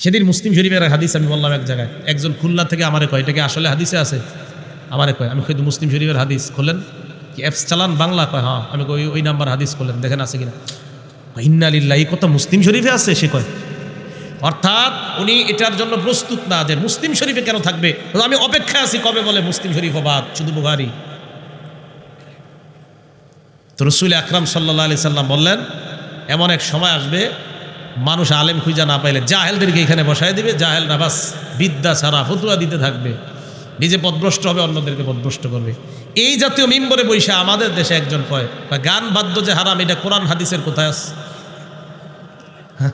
সেদিন মুসলিম শরীফের হাদিস আমি বললাম এক জায়গায়, একজন খুলনা থেকে আমারে কয়, এটা কি আসলে হাদিসে আছে? আমারে কয়, আমি কিন্তু মুসলিম শরীফের হাদিস খোলেন, কি অ্যাপস চালান বাংলা? কয় হ্যাঁ। আমি কই ওই নাম্বার হাদিস খোলেন, দেখেন আছে কিনা। ইন্না লিল্লাহি, কত মুসলিম শরীফে আছে সে কয়। অর্থাৎ উনি এটার জন্য প্রস্তুত না যে মুসলিম শরীফে কেন থাকবে, আমি অপেক্ষায় আছি কবে বলে মুসলিম শরীফ বাদ, শুধু বুখারী। তো রাসূল আকরাম সাল্লাল্লাহু আলাইহি সাল্লাম বললেন, এমন এক সময় আসবে মানুষ আলেম খুঁজা না পাইলে জাহেলদেরকে এখানে বসায় দিবে, জাহেলরা বাস বিদ্যা ছাড়া ফতুয়া দিতে থাকবে, নিজে পথভ্রষ্ট হবে, অন্যদেরকে পথভ্রষ্ট করবে। এই জাতীয় মিম্বরে বৈশা আমাদের দেশে একজন কয় গান বাদ্য যে হারাম, এটা কোরআন হাদিসের কোথায় আছে? হ্যাঁ,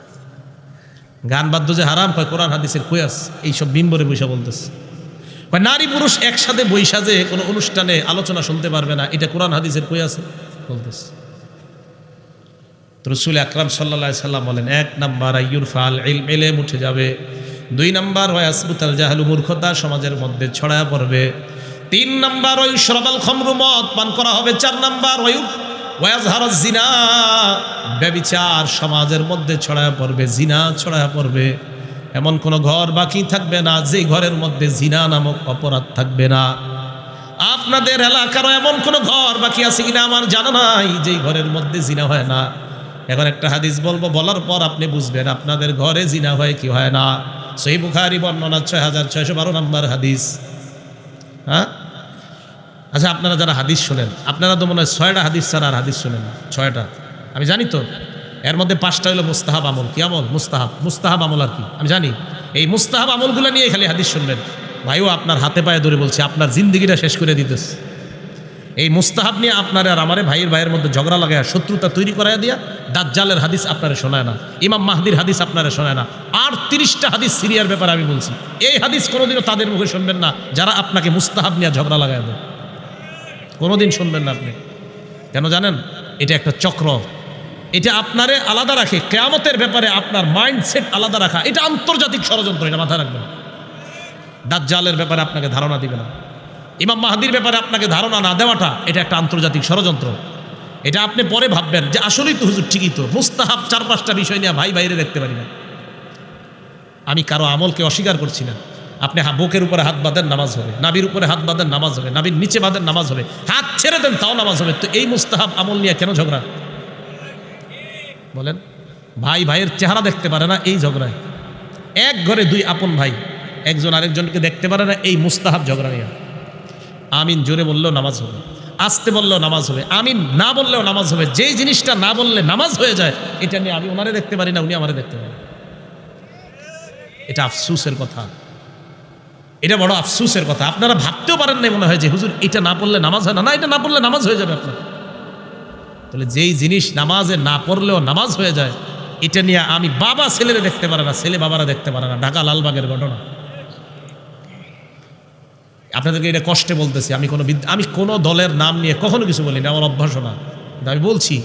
গান বাদ্য যে হারাম, কয় কোরআন হাদিসের কই আছে? এইসব মিম্বরে বৈশা বলতেছে। কয় নারী পুরুষ একসাথে বৈশা যে কোনো অনুষ্ঠানে আলোচনা শুনতে পারবে না, এটা কোরআন হাদিসের কই আছে বলতেছে। রাসূল আকরাম সাল্লাল্লাহু আলাইহি সাল্লাম বলেন, এক নাম্বার আইয়ুরফাল ইলম, ইলম উঠে যাবে। দুই নাম্বার ওয়াসবুতাল জাহলু, মূর্খতা সমাজের মধ্যে ছড়ায় পড়বে। তিন নাম্বার ওয়াইশরাবাল খামরু, মদ পান করা হবে। চার নাম্বার ওয়াজহারাজ জিনা, ব্যভিচার সমাজের মধ্যে ছড়ায় পড়বে, জিনা ছড়ায় পড়বে। এমন কোন ঘর বাকি থাকবে না যে ঘরের মধ্যে জিনা নামক অপরাধ থাকবে না। আপনাদের এলাকারও এমন কোন ঘর বাকি আছে কিনা আমার জানা নাই যে ঘরের মধ্যে জিনা হয় না। এখন একটা হাদিস বলবো, বলার পর আপনি বুঝবেন আপনাদের ঘরে জিনা হয় কি হয় না। সহিহ বুখারী বর্ণনা 6612 নম্বর হাদিস। হ্যাঁ, আচ্ছা, আপনারা যারা হাদিস শোনেন, আপনারা তো মনে হয় 6টা হাদিস ছাড়া আর হাদিস শোনেন না। 6টা আমি জানি তো, এর মধ্যে 5টা হলো মুস্তাহাব আমল। কি আমল? মুস্তাহাব আমল। আর কি আমি জানি, এই মুস্তাহাব আমলগুলো নিয়ে খালি হাদিস শুনবেন। ভাইও আপনার হাতে পায়ে ধরে বলছি, আপনার জিন্দেগিটা শেষ করে দিতেছে। এই মুস্তাহাব নিয়ে আপনারে আর আমারে ভাইয়ের মধ্যে ঝগড়া লাগায় শত্রুতা তৈরি করায় দিয়া দাজ্জালের হাদিস আপনারে শোনায় না, ইমাম মাহদির হাদিস আপনারে শোনায় না। আর 30টা হাদিস সিরিয়ার ব্যাপারে আমি বলছি, এই হাদিস কোনোদিনও তাদের মুখে শুনবেন না যারা আপনাকে মুস্তাহাব নিয়ে ঝগড়া লাগায় দেয়। কোনোদিন শুনবেন না আপনি। কেন জানেন? এটা একটা চক্র, এটা আপনারে আলাদা রাখে। কিয়ামতের ব্যাপারে আপনার মাইন্ডসেট আলাদা রাখা, এটা আন্তর্জাতিক ষড়যন্ত্র, এটা মাথায় রাখবেন। দাজ্জালের ব্যাপারে আপনাকে ধারণা দিবে না, ইমাম মাহদির ব্যাপারে আপনাকে ধারণা না দেওয়াটা, এটা একটা আন্তর্জাতিক ষড়যন্ত্র। এটা আপনি পরে ভাববেন যে আসলেই তো হুজুর ঠিকই তো, মুস্তাহাব 4-5টা বিষয় নিয়ে বাইরে দেখতে পারি না। আমি কারো আমলকে অস্বীকার করছি না। আপনি বুকের উপরে হাত বাঁধেন, নামাজ হবে। নাবির উপরে হাত বাঁধেন, নামাজ হবে। নাবির নিচে বাঁধেন, নামাজ হবে। হাত ছেড়ে দেন, তাও নামাজ হবে। তো এই মুস্তাহাব আমল নিয়ে কেন ঝগড়া? বলেন। ভাইয়ের চেহারা দেখতে পারে না, এই ঝগড়ায়। এক ঘরে 2 আপন ভাই, একজন আরেকজনকে দেখতে পারে না, এই মুস্তাহাব ঝগড়া নিয়ে। আমিন জোরে বললেও নামাজ হবে, আস্তে বললেও নামাজ হবে, আমিন না বললেও নামাজ হবে। যেই জিনিসটা না বললে নামাজ হয়ে যায়, এটা নিয়ে আমি ওনারে দেখতে পারি না, উনি আমারে দেখতে পারেন। এটা আফসুসের কথা, এটা বড় আফসুসের কথা। আপনারা ভাবতেও পারেন না মনে হয় যে হুজুর এটা না পড়লে নামাজ হয় না। না, এটা না পড়লে নামাজ হয়ে যাবে আপনার। তাহলে যেই জিনিস নামাজে না পড়লেও নামাজ হয়ে যায়, এটা নিয়ে আমি বাবা ছেলেরা দেখতে পারে না, ছেলে বাবারা দেখতে পারে না। ঢাকা লালবাগের ঘটনা, আপনাদেরকে এটা কষ্টে বলতেছি। আমি কোনো দলের নাম নিয়ে কখনো কিছু বলি না, আমার অভ্যাস না। আমি বলছি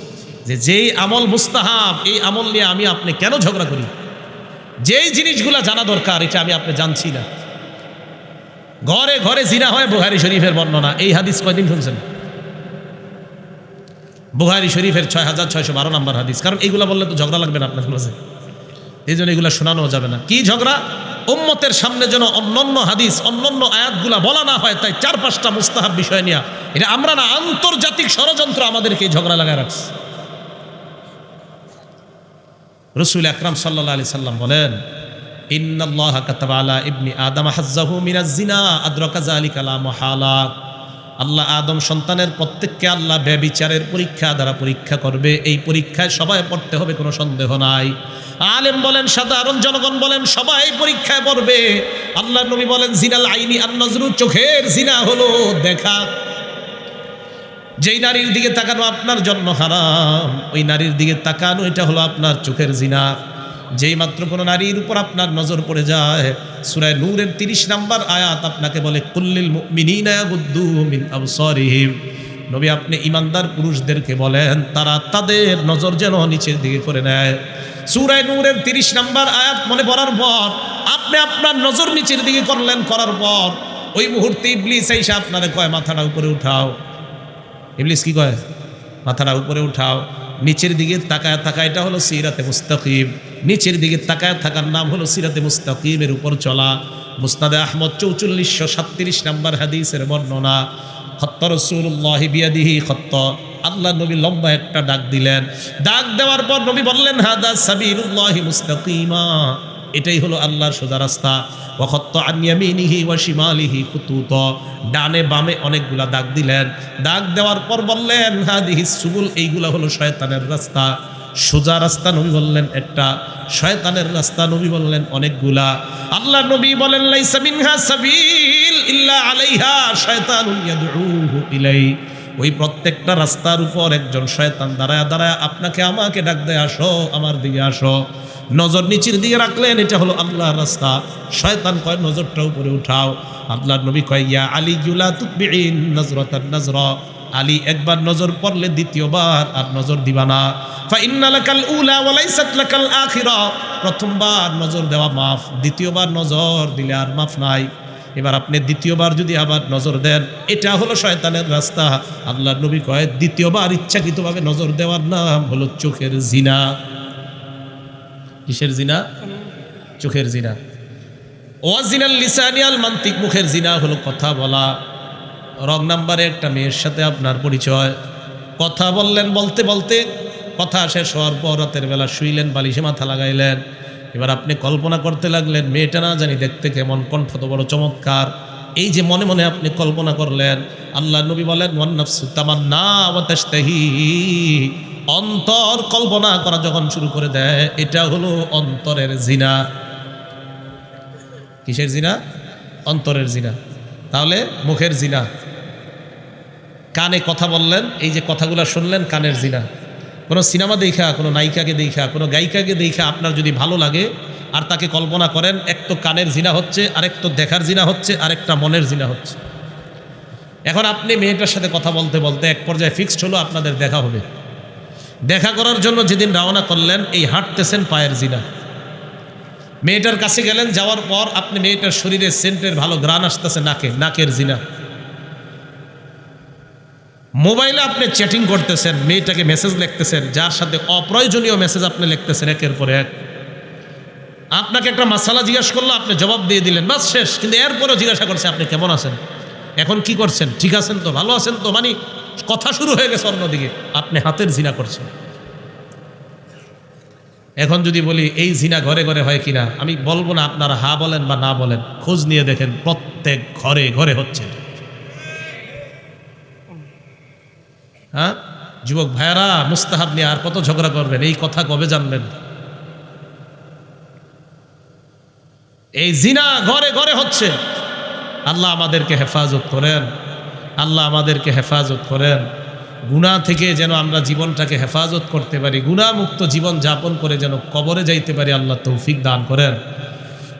যে যেই আমল মুস্তাহাব, এই আমল নিয়ে আমি আপনি কেন ঝগড়া করি? যেই জিনিসগুলো জানা দরকার, এটা আমি আপনি জানছি না। ঘরে ঘরে জিনা হয়, বুখারী শরীফের বর্ণনা। এই হাদিস কয়দিন শুনছেন? বুখারী শরীফের 6612 নম্বর হাদিস। কারণ এইগুলা বললে তো ঝগড়া লাগবে না আপনার কাছে, এই জন্য এগুলা শোনানো যাবে না। কি ঝগড়া? উম্মতের সামনে যেন অন্যান্য হাদিস, অন্যান্য আয়াতগুলা বলা না হয়, তাই 4-5টা মুস্তাহাব বিষয় নিয়ে। এটা আমরা না, আন্তর্জাতিক ষড়যন্ত্র আমাদেরকে ঝগড়া লাগায় রাখছে। রাসূল আকরাম সাল্লাল্লাহু আলাইহি সাল্লাম বলেন, ইন্নাল্লাহা কাতাবা আলা ইবনি আদম হাজ্জাহু মিনাজ জিনা আদরাকা যালিকা লা মুহালা। আল্লাহ আদম সন্তানের প্রত্যেককে আল্লাহ ব্যভিচারের পরীক্ষা দ্বারা পরীক্ষা করবে। এই পরীক্ষায় সবাই পড়তে হবে, কোনো সন্দেহ নাই। আলেম বলেন, সাধারণ জনগণ বলেন, সবাই পরীক্ষায় পড়বে। আল্লাহর নবী বলেন, জিনাল আইনি আন-নজরু, চোখের জিনা হলো দেখা। যেই নারীর দিকে তাকানো আপনার জন্য হারাম, ওই নারীর দিকে তাকানো এটা হলো আপনার চোখের জিনা। যেই মাত্র কোনো নারীর উপর আপনার নজর পড়ে যায়, সূরা নূরের 30 নম্বর আয়াত আপনাকে বলে, কুল্লিল মুমিনিনা ইয়াগুদ্দু মিন আবসারিহিম। নবী আপনি ইমানদার পুরুষদেরকে বলেন তারা তাদের নজর যেন নিচের দিকে করে নেয়। সূরা নূরের 30 নম্বর আয়াত মনে পড়ার পর আপনি আপনার নজর নিচের দিকে করলেন, করার পর ওই মুহূর্তে ইবলিস এসে আপনারে কয় মাথাটা উপরে উঠাও। ইবলিস কি কয়? মাথাটা উপরে উঠাও, নিচের দিকে তাকায়। এটা হলো সিরাতে মুস্তাকিম। নিচের দিকে তাকায় থাকার নাম হলো সিরাতে মুস্তাকিমের উপর চলা। মুসনাদে আহমদ 4437 নম্বর হাদিসের বর্ণনা। খত্ত রাসূলুল্লাহি বিয়াদিহি খত্ত, আল্লাহ নবী লম্বা একটা ডাক দিলেন। ডাক দেওয়ার পর নবী বললেন হাদা সাবিলুল্লাহি মুস্তাকিমা, এটাই হলো আল্লাহর সোজা রাস্তা। ওয়া খত্ত আন ইয়ামিনিহি ওয়া শিমালিহি খুতুত, ডানে বামে অনেকগুলা দাগ দিলেন। দাগ দেওয়ার পর বললেন হাদিহিস সুবুল, এইগুলা হলো শয়তানের রাস্তা। সোজা রাস্তা নবী বললেন একটা, শয়তানের রাস্তা নবী বললেন অনেকগুলা। আল্লাহ নবী বলেন লাইসা মিনহা সাবিল ইল্লা আলাইহা শায়তানুন ইয়াদউহু ইলাই, ওই প্রত্যেকটা রাস্তার উপর একজন শয়তান দাঁড়ায় দাঁড়ায় আপনাকে আমাকে ডাক দেয়, আসো আমার দিকে আসো। নজর নিচের দিকে রাখলেন, এটা হলো আল্লাহর রাস্তা। শয়তান কয় নজরটা উপরে উঠাও। আল্লাহর নবী কয় ইয়া আলী লা তুতবিইন নজরাতান নজরা, আলী একবার নজর পড়লে দ্বিতীয়বার আর নজর দিবা না। ফা ইন্না লাকাল উলা ওয়া লাইসাত লাকাল আখিরা, প্রথমবার নজর দেওয়া মাফ, দ্বিতীয়বার নজর দিলে আর মাফ নাই। এবার আপনি দ্বিতীয়বার যদি আবার নজর দেন, এটা হলো শয়তানের রাস্তা। আল্লাহর নবী কয় দ্বিতীয়বার ইচ্ছাকৃতভাবে নজর দেওয়ার নাম হলো চোখের জিনা। কিসের জিনা? চোখের জিনা। ওয়াজিনাল লিসানি আল মান্তিক, মুখের জিনা হলো কথা বলা। রং নাম্বারে একটা মেয়ের সাথে আপনার পরিচয়, কথা বললেন, বলতে বলতে কথা শেষ হওয়ার পর রাতের বেলা শুইলেন, বালিশে মাথা লাগাইলেন। এবার আপনি কল্পনা করতে লাগলেন মেয়েটা না জানি দেখতে কেমন, কণ্ঠ তো বড় চমৎকার। এই যে মনে মনে আপনি কল্পনা করলেন, আল্লাহ নবী বলেন ওয়ান নাফসু তামান্না ওয়া তাশতাহি, অন্তর কল্পনা করা যখন শুরু করে দেয়, এটা হলো অন্তরের জিনা। কিসের জিনা? অন্তরের জিনা। তাহলে মুখের জিনা। কানে কথা বললেন, এই যে কথাগুলো শুনলেন, কানের জিনা। কোনো সিনেমা দেখা, কোনো নায়িকাকে দেখা, কোনো গায়িকাকে দেখা আপনার যদি ভালো লাগে আর তাকে কল্পনা করেন, এক তো কানের জিনা হচ্ছে, আরেক তো দেখার জিনা হচ্ছে, আরেকটা মনের জিনা হচ্ছে। এখন আপনি মেয়েটার সাথে কথা বলতে বলতে এক পর্যায়ে ফিক্সড হলো আপনাদের দেখা হবে। দেখা করার জন্য যেদিন রওনা করলেন, এই হাঁটতেছেন পায়ের জিনা। মেয়েটার কাছে গেলেন, যাওয়ার পর আপনি মেয়েটার শরীরে সেন্টের ভালো গ্রান আসতেছে নাকে, নাকের জিনা। মোবাইলে আপনি চ্যাটিং করতেছেন, মেয়েটাকে মেসেজ লিখতেছেন, যার সাথে অপ্রয়োজনীয় মেসেজ আপনি লিখতেছেন একের পর এক। আপনাকে একটা মাসালা জিজ্ঞাসা করলো, আপনি জবাব দিয়ে দিলেন, বাস শেষ। কিন্তু এরপরেও জিজ্ঞাসা করছে আপনি কেমন আছেন, এখন কি করছেন, ঠিক আছেন তো, ভালো আছেন তো, মানে কথা শুরু হয়ে গেছে অন্যদিকে, আপনি হাতের জিনা করছেন। এখন যদি বলি এই জিনা ঘরে ঘরে হয় কিনা, আমি বলবো না, আপনারা হা বলেন বা না বলেন, খোঁজ নিয়ে দেখেন প্রত্যেক ঘরে ঘরে হচ্ছে। হ্যাঁ যুবক ভাইয়ারা, মুস্তাহাব নিয়ে আর কত ঝগড়া করবেন, এই কথা কবে জানবেন? এই জিনা ঘরে ঘরে হচ্ছে। আল্লাহ আমাদেরকে হেফাজত করেন, আল্লাহ আমাদেরকে হেফাজত করেন। গুনাহ থেকে যেন আমরা জীবনটাকে হেফাজত করতে পারি, গুনাহমুক্ত জীবন যাপন করে যেন কবরে যাইতে পারি, আল্লাহ তৌফিক দান করেন।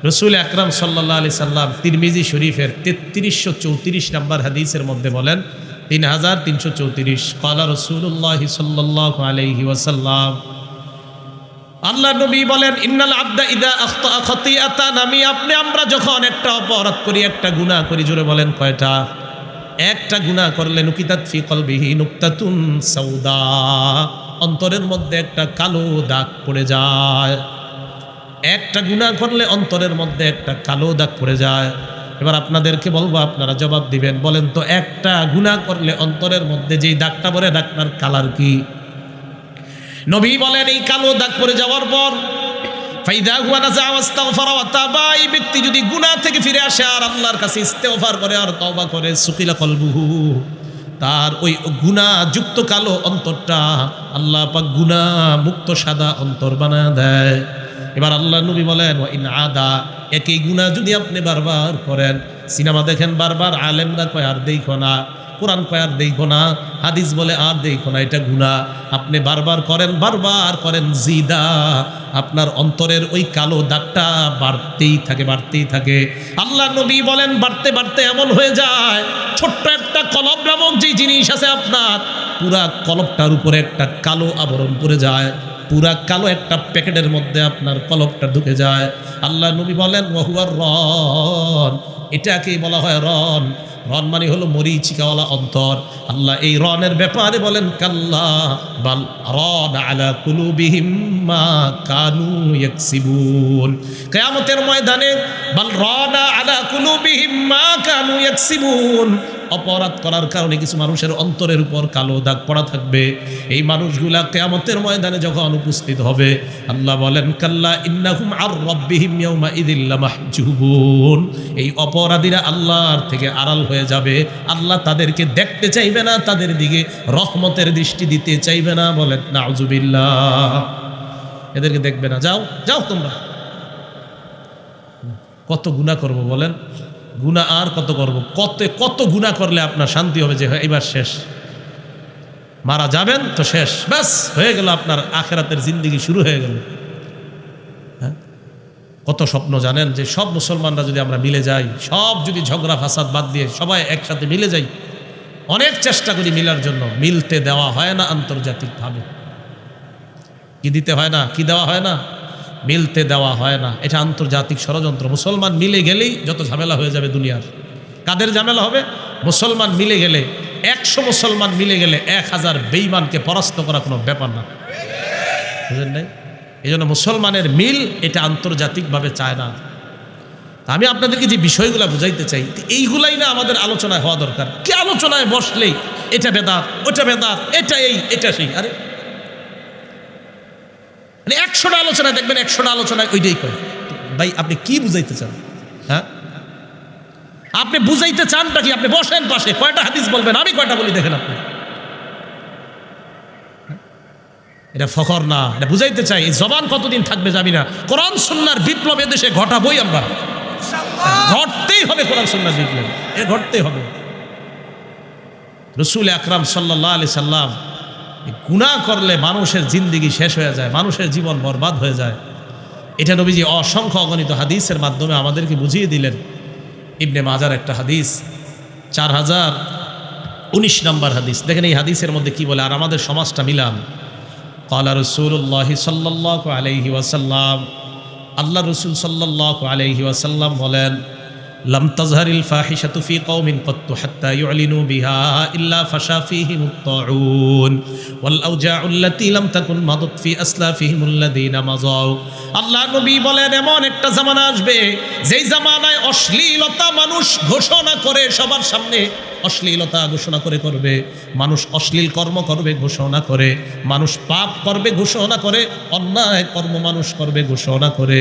রসুল আকরাম সাল্লাল্লাহু আলাইহি সাল্লাম তিরমিজি শরীফের 3334 নম্বর হাদিসের মধ্যে বলেন, 3334, ক্বালা রাসূলুল্লাহি সাল্লাল্লাহু আলাইহি ওয়াসাল্লাম, আল্লাহ নবী বলেন ইন্নাল আবদা ইদা আখতা খাতিয়াতান, আমরা যখন একটা অপরাধ করি, একটা গুনাহ করি, জোরে বলেন কয়টা? একটা গুনাহ করলে নুকিতাত ফি কলবিহি নুকতাতুন সাউদা, অন্তরের মধ্যে একটা কালো দাগ পড়ে যায়। একটা গুনাহ করলে অন্তরের মধ্যে একটা কালো দাগ পড়ে যায়। এবার আপনাদেরকে বলবো, আপনারা জবাব দিবেন, বলেন তো একটা গুনাহ করলে অন্তরের মধ্যে যেই দাগটা পড়ে, দাগটার কালার কি? নবী বলেন এই কালো দাগ পড়ে যাওয়ার পর ফাইদা হুয়া নাযা ওয়াস্তাগফারা ওয়া তাবা, এই ব্যক্তি যদি গুনাহ থেকে ফিরে আসে আর আল্লাহর কাছে ইস্তেগফার করে আর তওবা করে, সুকিলা কলবুহু, তার ওই গুনাহ যুক্ত কালো অন্তরটা আল্লাহ পাক গুনাহ মুক্ত সাদা অন্তর বানায় দেয়। এবার আল্লাহ নবী বলেন ওয়া ইন আদা, একই গুনাহ যদি আপনি বারবার করেন, সিনেমা দেখেন বারবার, আলেমরা কয় আর দেখো না, কোরআন কয় আর দেখো না, হাদিস বলে আর দেখো না, এটা গুনাহ। আপনি বারবার করেন, বারবার করেন, জিদা, আপনার অন্তরের ওই কালো দাগটা বাড়তেই থাকে, বাড়তেই থাকে। আল্লাহ নবী বলেন বাড়তে বাড়তে এমন হয়ে যায়, ছোট্ট একটা কলব নামক যে জিনিস আছে আপনার, পুরা কলবটার উপরে একটা কালো আবরণ পড়ে যায়, পুরা কালো একটা প্যাকেটের মধ্যে আপনার কলবটা ঢুকে যায়। আল্লাহ নবী বলেন ওয়াহুয়ার রন, এটাকেই বলা হয় রন। রন মানে হলো মরিচিকাওয়ালা অন্তর। আল্লাহ এই রনের ব্যাপারে বলেন কাল্লা বাল রন আলা কুলুবিহিম মা কানু ইয়াকসিবুন। কিয়ামতের ময়দানে বাল রন আলা কুলুবিহিম মা কানু ইয়াকসিবুন, অপরাধ করার কারণে কিছু মানুষের অন্তরের উপর কালো দাগ পড়া থাকবে। এই মানুষগুলা কিয়ামতের ময়দানে যখন উপস্থিত হবে, আল্লাহ বলেন কাল্লা ইন্নাহুম আর রাব্বিহিম ইয়াউমা ইযিল লামাহজুবুন, এই অপরাধীরা আল্লাহর থেকে আড়াল হয়ে যাবে। আল্লাহ তাদেরকে দেখতে চাইবে না, তাদের দিকে রহমতের দৃষ্টি দিতে চাইবে না। বলেন নাউজুবিল্লাহ, এদেরকে দেখবে না। যাও যাও তোমরা। কত গুনাহ করব বলেন, গুনাহ আর কত করব? কত গুনাহ করলে আপনার শান্তি হবে যে এবার শেষ, মারা যাবেন তো শেষ, ব্যাস হয়ে গেল, আপনার আখিরাতের জিন্দেগি শুরু হয়ে গেল। হ্যাঁ, কত স্বপ্ন জানেন যে সব মুসলমানরা যদি আমরা মিলে যাই, সব যদি ঝগড়া ফাসাদ বাদ দিয়ে সবাই একসাথে মিলে যাই, অনেক চেষ্টা করি মিলার জন্য, মিলতে দেওয়া হয় না আন্তর্জাতিকভাবে। কি দিতে হয় না, কি দেওয়া হয় না, মিলতে দেওয়া হয় না। এটা আন্তর্জাতিক ষড়যন্ত্র। মুসলমান মিলে গেলেই যত ঝামেলা হয়ে যাবে দুনিয়ার। কাদের ঝামেলা হবে? মুসলমান মিলে গেলে, 100 মুসলমান মিলে গেলে 1000 বেঈমানকে পরাস্ত করা কোনো ব্যাপার না, বুঝলেন নাই? এই জন্য মুসলমানের মিল এটা আন্তর্জাতিকভাবে চায় না। আমি আপনাদেরকে যে বিষয়গুলো বুঝাইতে চাই, এইগুলাই না আমাদের আলোচনায় হওয়া দরকার। কি আলোচনায় বসলেই এটা বেদাত, ওটা বেদাত, এটা এই, এটা সেই। আরে 100টা আলোচনায় দেখবেন, 100টা আলোচনায় ওইটাই করে। ভাই আপনি কি বুঝাইতে চান? হ্যাঁ, আপনি বুঝাইতে চানটা কি? আপনি বসেন পাশে, কয়টা হাদিস বলবেন, আমি কয়টা বলি দেখেন আপনি। এটা ফখর না, এটা বুঝাইতে চাই। এই জবান কতদিন থাকবে জানি না। কোরআন সুন্নাহর বিপ্লব এদেশে ঘটাবই আমরা, ঘটতেই হবে। কোরআন সুন্নাহর বিপ্লব এ ঘটতেই হবে। রাসূল আকরাম সাল্লাল্লাহু আলাইহি সাল্লাম, গুনাহ করলে মানুষের জিন্দেগি শেষ হয়ে যায়, মানুষের জীবন বরবাদ হয়ে যায়। এটা নবীজি অসংখ্য অগণিত হাদিসের মাধ্যমে আমাদেরকে বুঝিয়ে দিলেন। ইবনে মাজার একটা হাদিস, 4019 নম্বর হাদিস। দেখেন এই হাদিসের মধ্যে কি বলে, আর আমাদের সমাজটা মিলান। ক্বালা রাসূলুল্লাহ সাল্লাল্লাহু আলাইহি ওয়াসাল্লাম, আল্লাহ রাসূল সাল্লাল্লাহু আলাইহি ওয়াসাল্লাম বলেন, লাম তাজহারিল ফাহিশাতু ফি কওমিন ক্বাত্তু হাত্তা ইউলিনু বিহা ইল্লা ফাশা ফীহিমুত তাউন ওয়াল আওজাউ আল্লাতী লাম তাকুন মাদাত ফি আসলাফিহিমুল লাযীনা মাযাউ। আল্লাহ নবী বলেন, এমন একটা জামানা আসবে যেই জামানায় অশ্লীলতা মানুষ ঘোষণা করে, সবার সামনে অশ্লীলতা ঘোষণা করবে, মানুষ অশ্লীল কর্ম করবে ঘোষণা করে, মানুষ পাপ করবে ঘোষণা করে, অন্যায় কর্ম মানুষ করবে ঘোষণা করে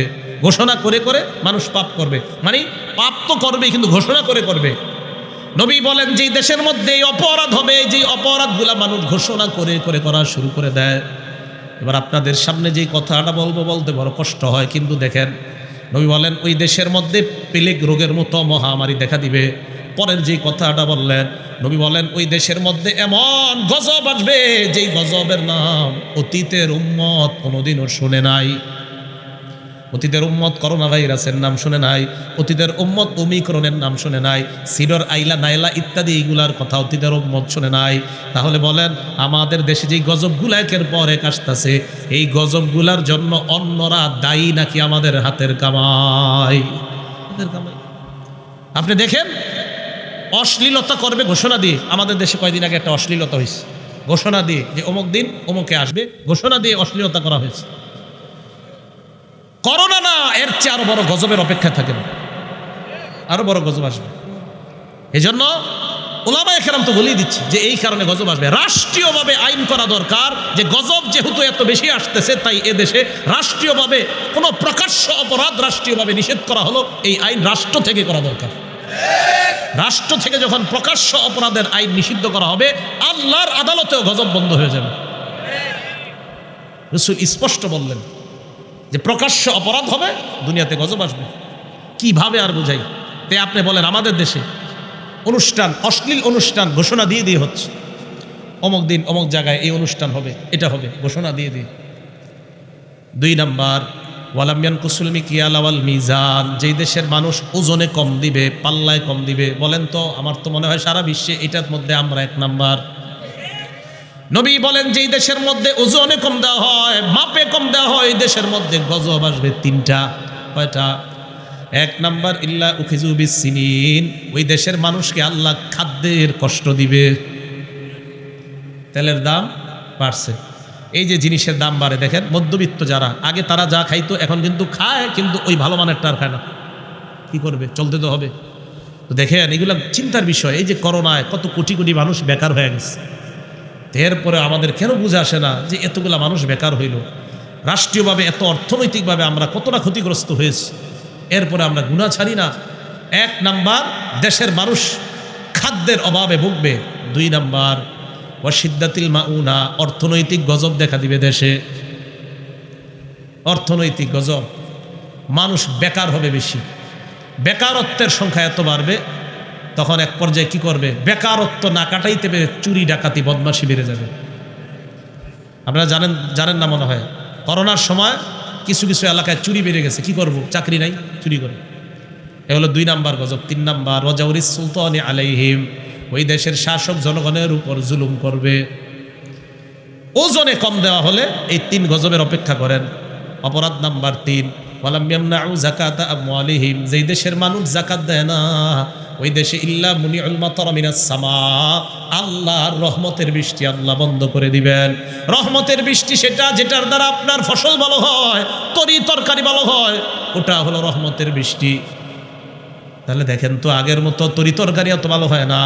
করে মানুষ পাপ করবে। মানে পাপ তো করবে কিন্তু ঘোষণা করবে। নবী বলেন যে দেশের মধ্যে এই অপরাধ হবে, যে অপরাধগুলা মানুষ ঘোষণা করে করা শুরু করে দেয়। এবার আপনাদের সামনে যে কথাটা বলতে বড় কষ্ট হয়, কিন্তু দেখেন নবী বলেন ওই দেশের মধ্যে প্লেগ রোগের মতো মহামারী দেখা দিবে। পরের যে কথাটা বললেন, নবী বলেন ওই দেশের মধ্যে এমন গজব আসবে যেই গজবের নাম অতীতের উম্মত কোনোদিনও শুনে নাই। অতীতের উম্মত করোনা ভাইরাসের নাম শুনে নাই, অতীতের উম্মত ওমিক্রনের নাম শুনে নাই, সিডর, আইলা, নাইলা ইত্যাদি এইগুলার কথা অতীতের উম্মত শুনে নাই। তাহলে বলেন আমাদের দেশে যেই গজবগুলা একের পর এক আসতেছে, এই গজবগুলার জন্য অন্যরা দায়ী নাকি আমাদের হাতের কামাই? আপনি দেখেন অশ্লীলতা করবে ঘোষণা দিয়ে। আমাদের দেশে কয়েকদিন আগে একটা অশ্লীলতা হয়েছে, ঘোষণা দিয়ে যে অমুক দিন অমুকে আসবে, ঘোষণা দিয়ে অশ্লীলতা করা হয়েছে। করোনা না, এর চেয়ে আরো বড় গজবের অপেক্ষায় থাকেন, আরো বড় গজব আসবে। এই জন্য ওলামায়ে কেরাম তো বলেই দিচ্ছে যে এই কারণে গজব আসবে। রাষ্ট্রীয়ভাবে আইন করা দরকার যে গজব যেহেতু এত বেশি আসতেছে, তাই এদেশে রাষ্ট্রীয়ভাবে কোনো প্রকাশ্য অপরাধ রাষ্ট্রীয়ভাবে নিষেধ করা হলো, এই আইন রাষ্ট্র থেকে করা দরকার। রাষ্ট্র থেকে যখন প্রকাশ্য অপরাধের আইন নিষিদ্ধ করা হবে, আল্লাহর আদালতেও গজব বন্ধ হয়ে যাবে। রাসূল স্পষ্ট বললেন যে প্রকাশ্য অপরাধ হবে, দুনিয়াতে গজব আসবে। কিভাবে আর বুঝাই? তাই আপনি বলেন আমাদের দেশে অনুষ্ঠান, অশ্লীল অনুষ্ঠান ঘোষণা দিয়ে হচ্ছে, অমুক দিন অমুক জায়গায় এই অনুষ্ঠান হবে, এটা হবে, ঘোষণা দিয়ে। 2 নাম্বার, ওয়ালামিয়ান কুসুল মিকিয়াল ওয়াল মিজান, যেই দেশের মানুষ ওজনে কম দিবে, পাল্লায় কম দিবে। বলেন তো, আমার তো মনে হয় সারা বিশ্বে এটার মধ্যে আমরা 1 নাম্বার। নবী বলেন যেই দেশের মধ্যে ওজনে কম দেওয়া হয়, মাপে কম দেওয়া হয়, এই দেশের মধ্যে গজব আসবে তিনটা। কয়টা? এক নাম্বার ইল্লা উখিজু বিসসিনিন, ওই দেশের মানুষকে আল্লাহ খাদ্যের কষ্ট দিবে। তেলের দাম বাড়ছে, এই যে জিনিসের দাম বাড়ে, দেখেন মধ্যবিত্ত যারা, আগে তারা যা খাইতো এখন কিন্তু খায়, কিন্তু ওই ভালো মানেরটা আর খায় না। কি করবে? চলতে তো হবে। তো দেখেন এগুলো চিন্তার বিষয়। এই যে করোনায় কত কোটি কোটি মানুষ বেকার হয়ে গেছে, এরপরে আমাদের কেন বুঝে আসে না যে এতগুলা মানুষ বেকার হইল, রাষ্ট্রীয়ভাবে এত অর্থনৈতিকভাবে আমরা কতটা ক্ষতিগ্রস্ত হয়েছি, এরপরে আমরা গুনাহ ছাড়ি না। এক নাম্বার দেশের মানুষ খাদ্যের অভাবে ভুগবে। দুই নাম্বার ওয়াশিদ্দাতিল মাউনা, অর্থনৈতিক গজব দেখা দিবে দেশে, অর্থনৈতিক গজব, মানুষ বেকার হবে বেশি, বেকারত্বের সংখ্যা এত বাড়বে, তখন এক পর্যায়ে কি করবে? বেকারত্ব না কাটাইতে পেরে চুরি ডাকাতি বদমাশি বেড়ে যাবে। আপনারা জানেন না মনে হয়, করোনার সময় কিছু কিছু এলাকায় চুরি বেড়ে গেছে। কি করব? চাকরি নাই, চুরি করে। এ হলো দুই নাম্বার গজব। তিন নাম্বার ওয়াজাউরিস সুলতানি আলাইহিম, ওই দেশের শাসক জনগণের উপর জুলুম করবে। ওজনে কম দেওয়া হলে এই তিন গজবের অপেক্ষা করেন। অপরাধ নাম্বার 3 ওয়ালাম ইয়ামনাউ যাকাতা আমওয়ালিহিম, যেই দেশের মানুষ যাকাত দেয় না ওই দেশে ইল্লা মুনিউল মাতার মিনাস সামা, আল্লাহর রহমতের বৃষ্টি আল্লাহ বন্ধ করে দিবেন। রহমতের বৃষ্টি সেটা যেটার দ্বারা আপনার ফসল ভালো হয়, তরি তরকারি ভালো হয়, ওটা হলো রহমতের বৃষ্টি। তাহলে দেখেন তো আগের মতো তরি তরকারি এত ভালো হয় না।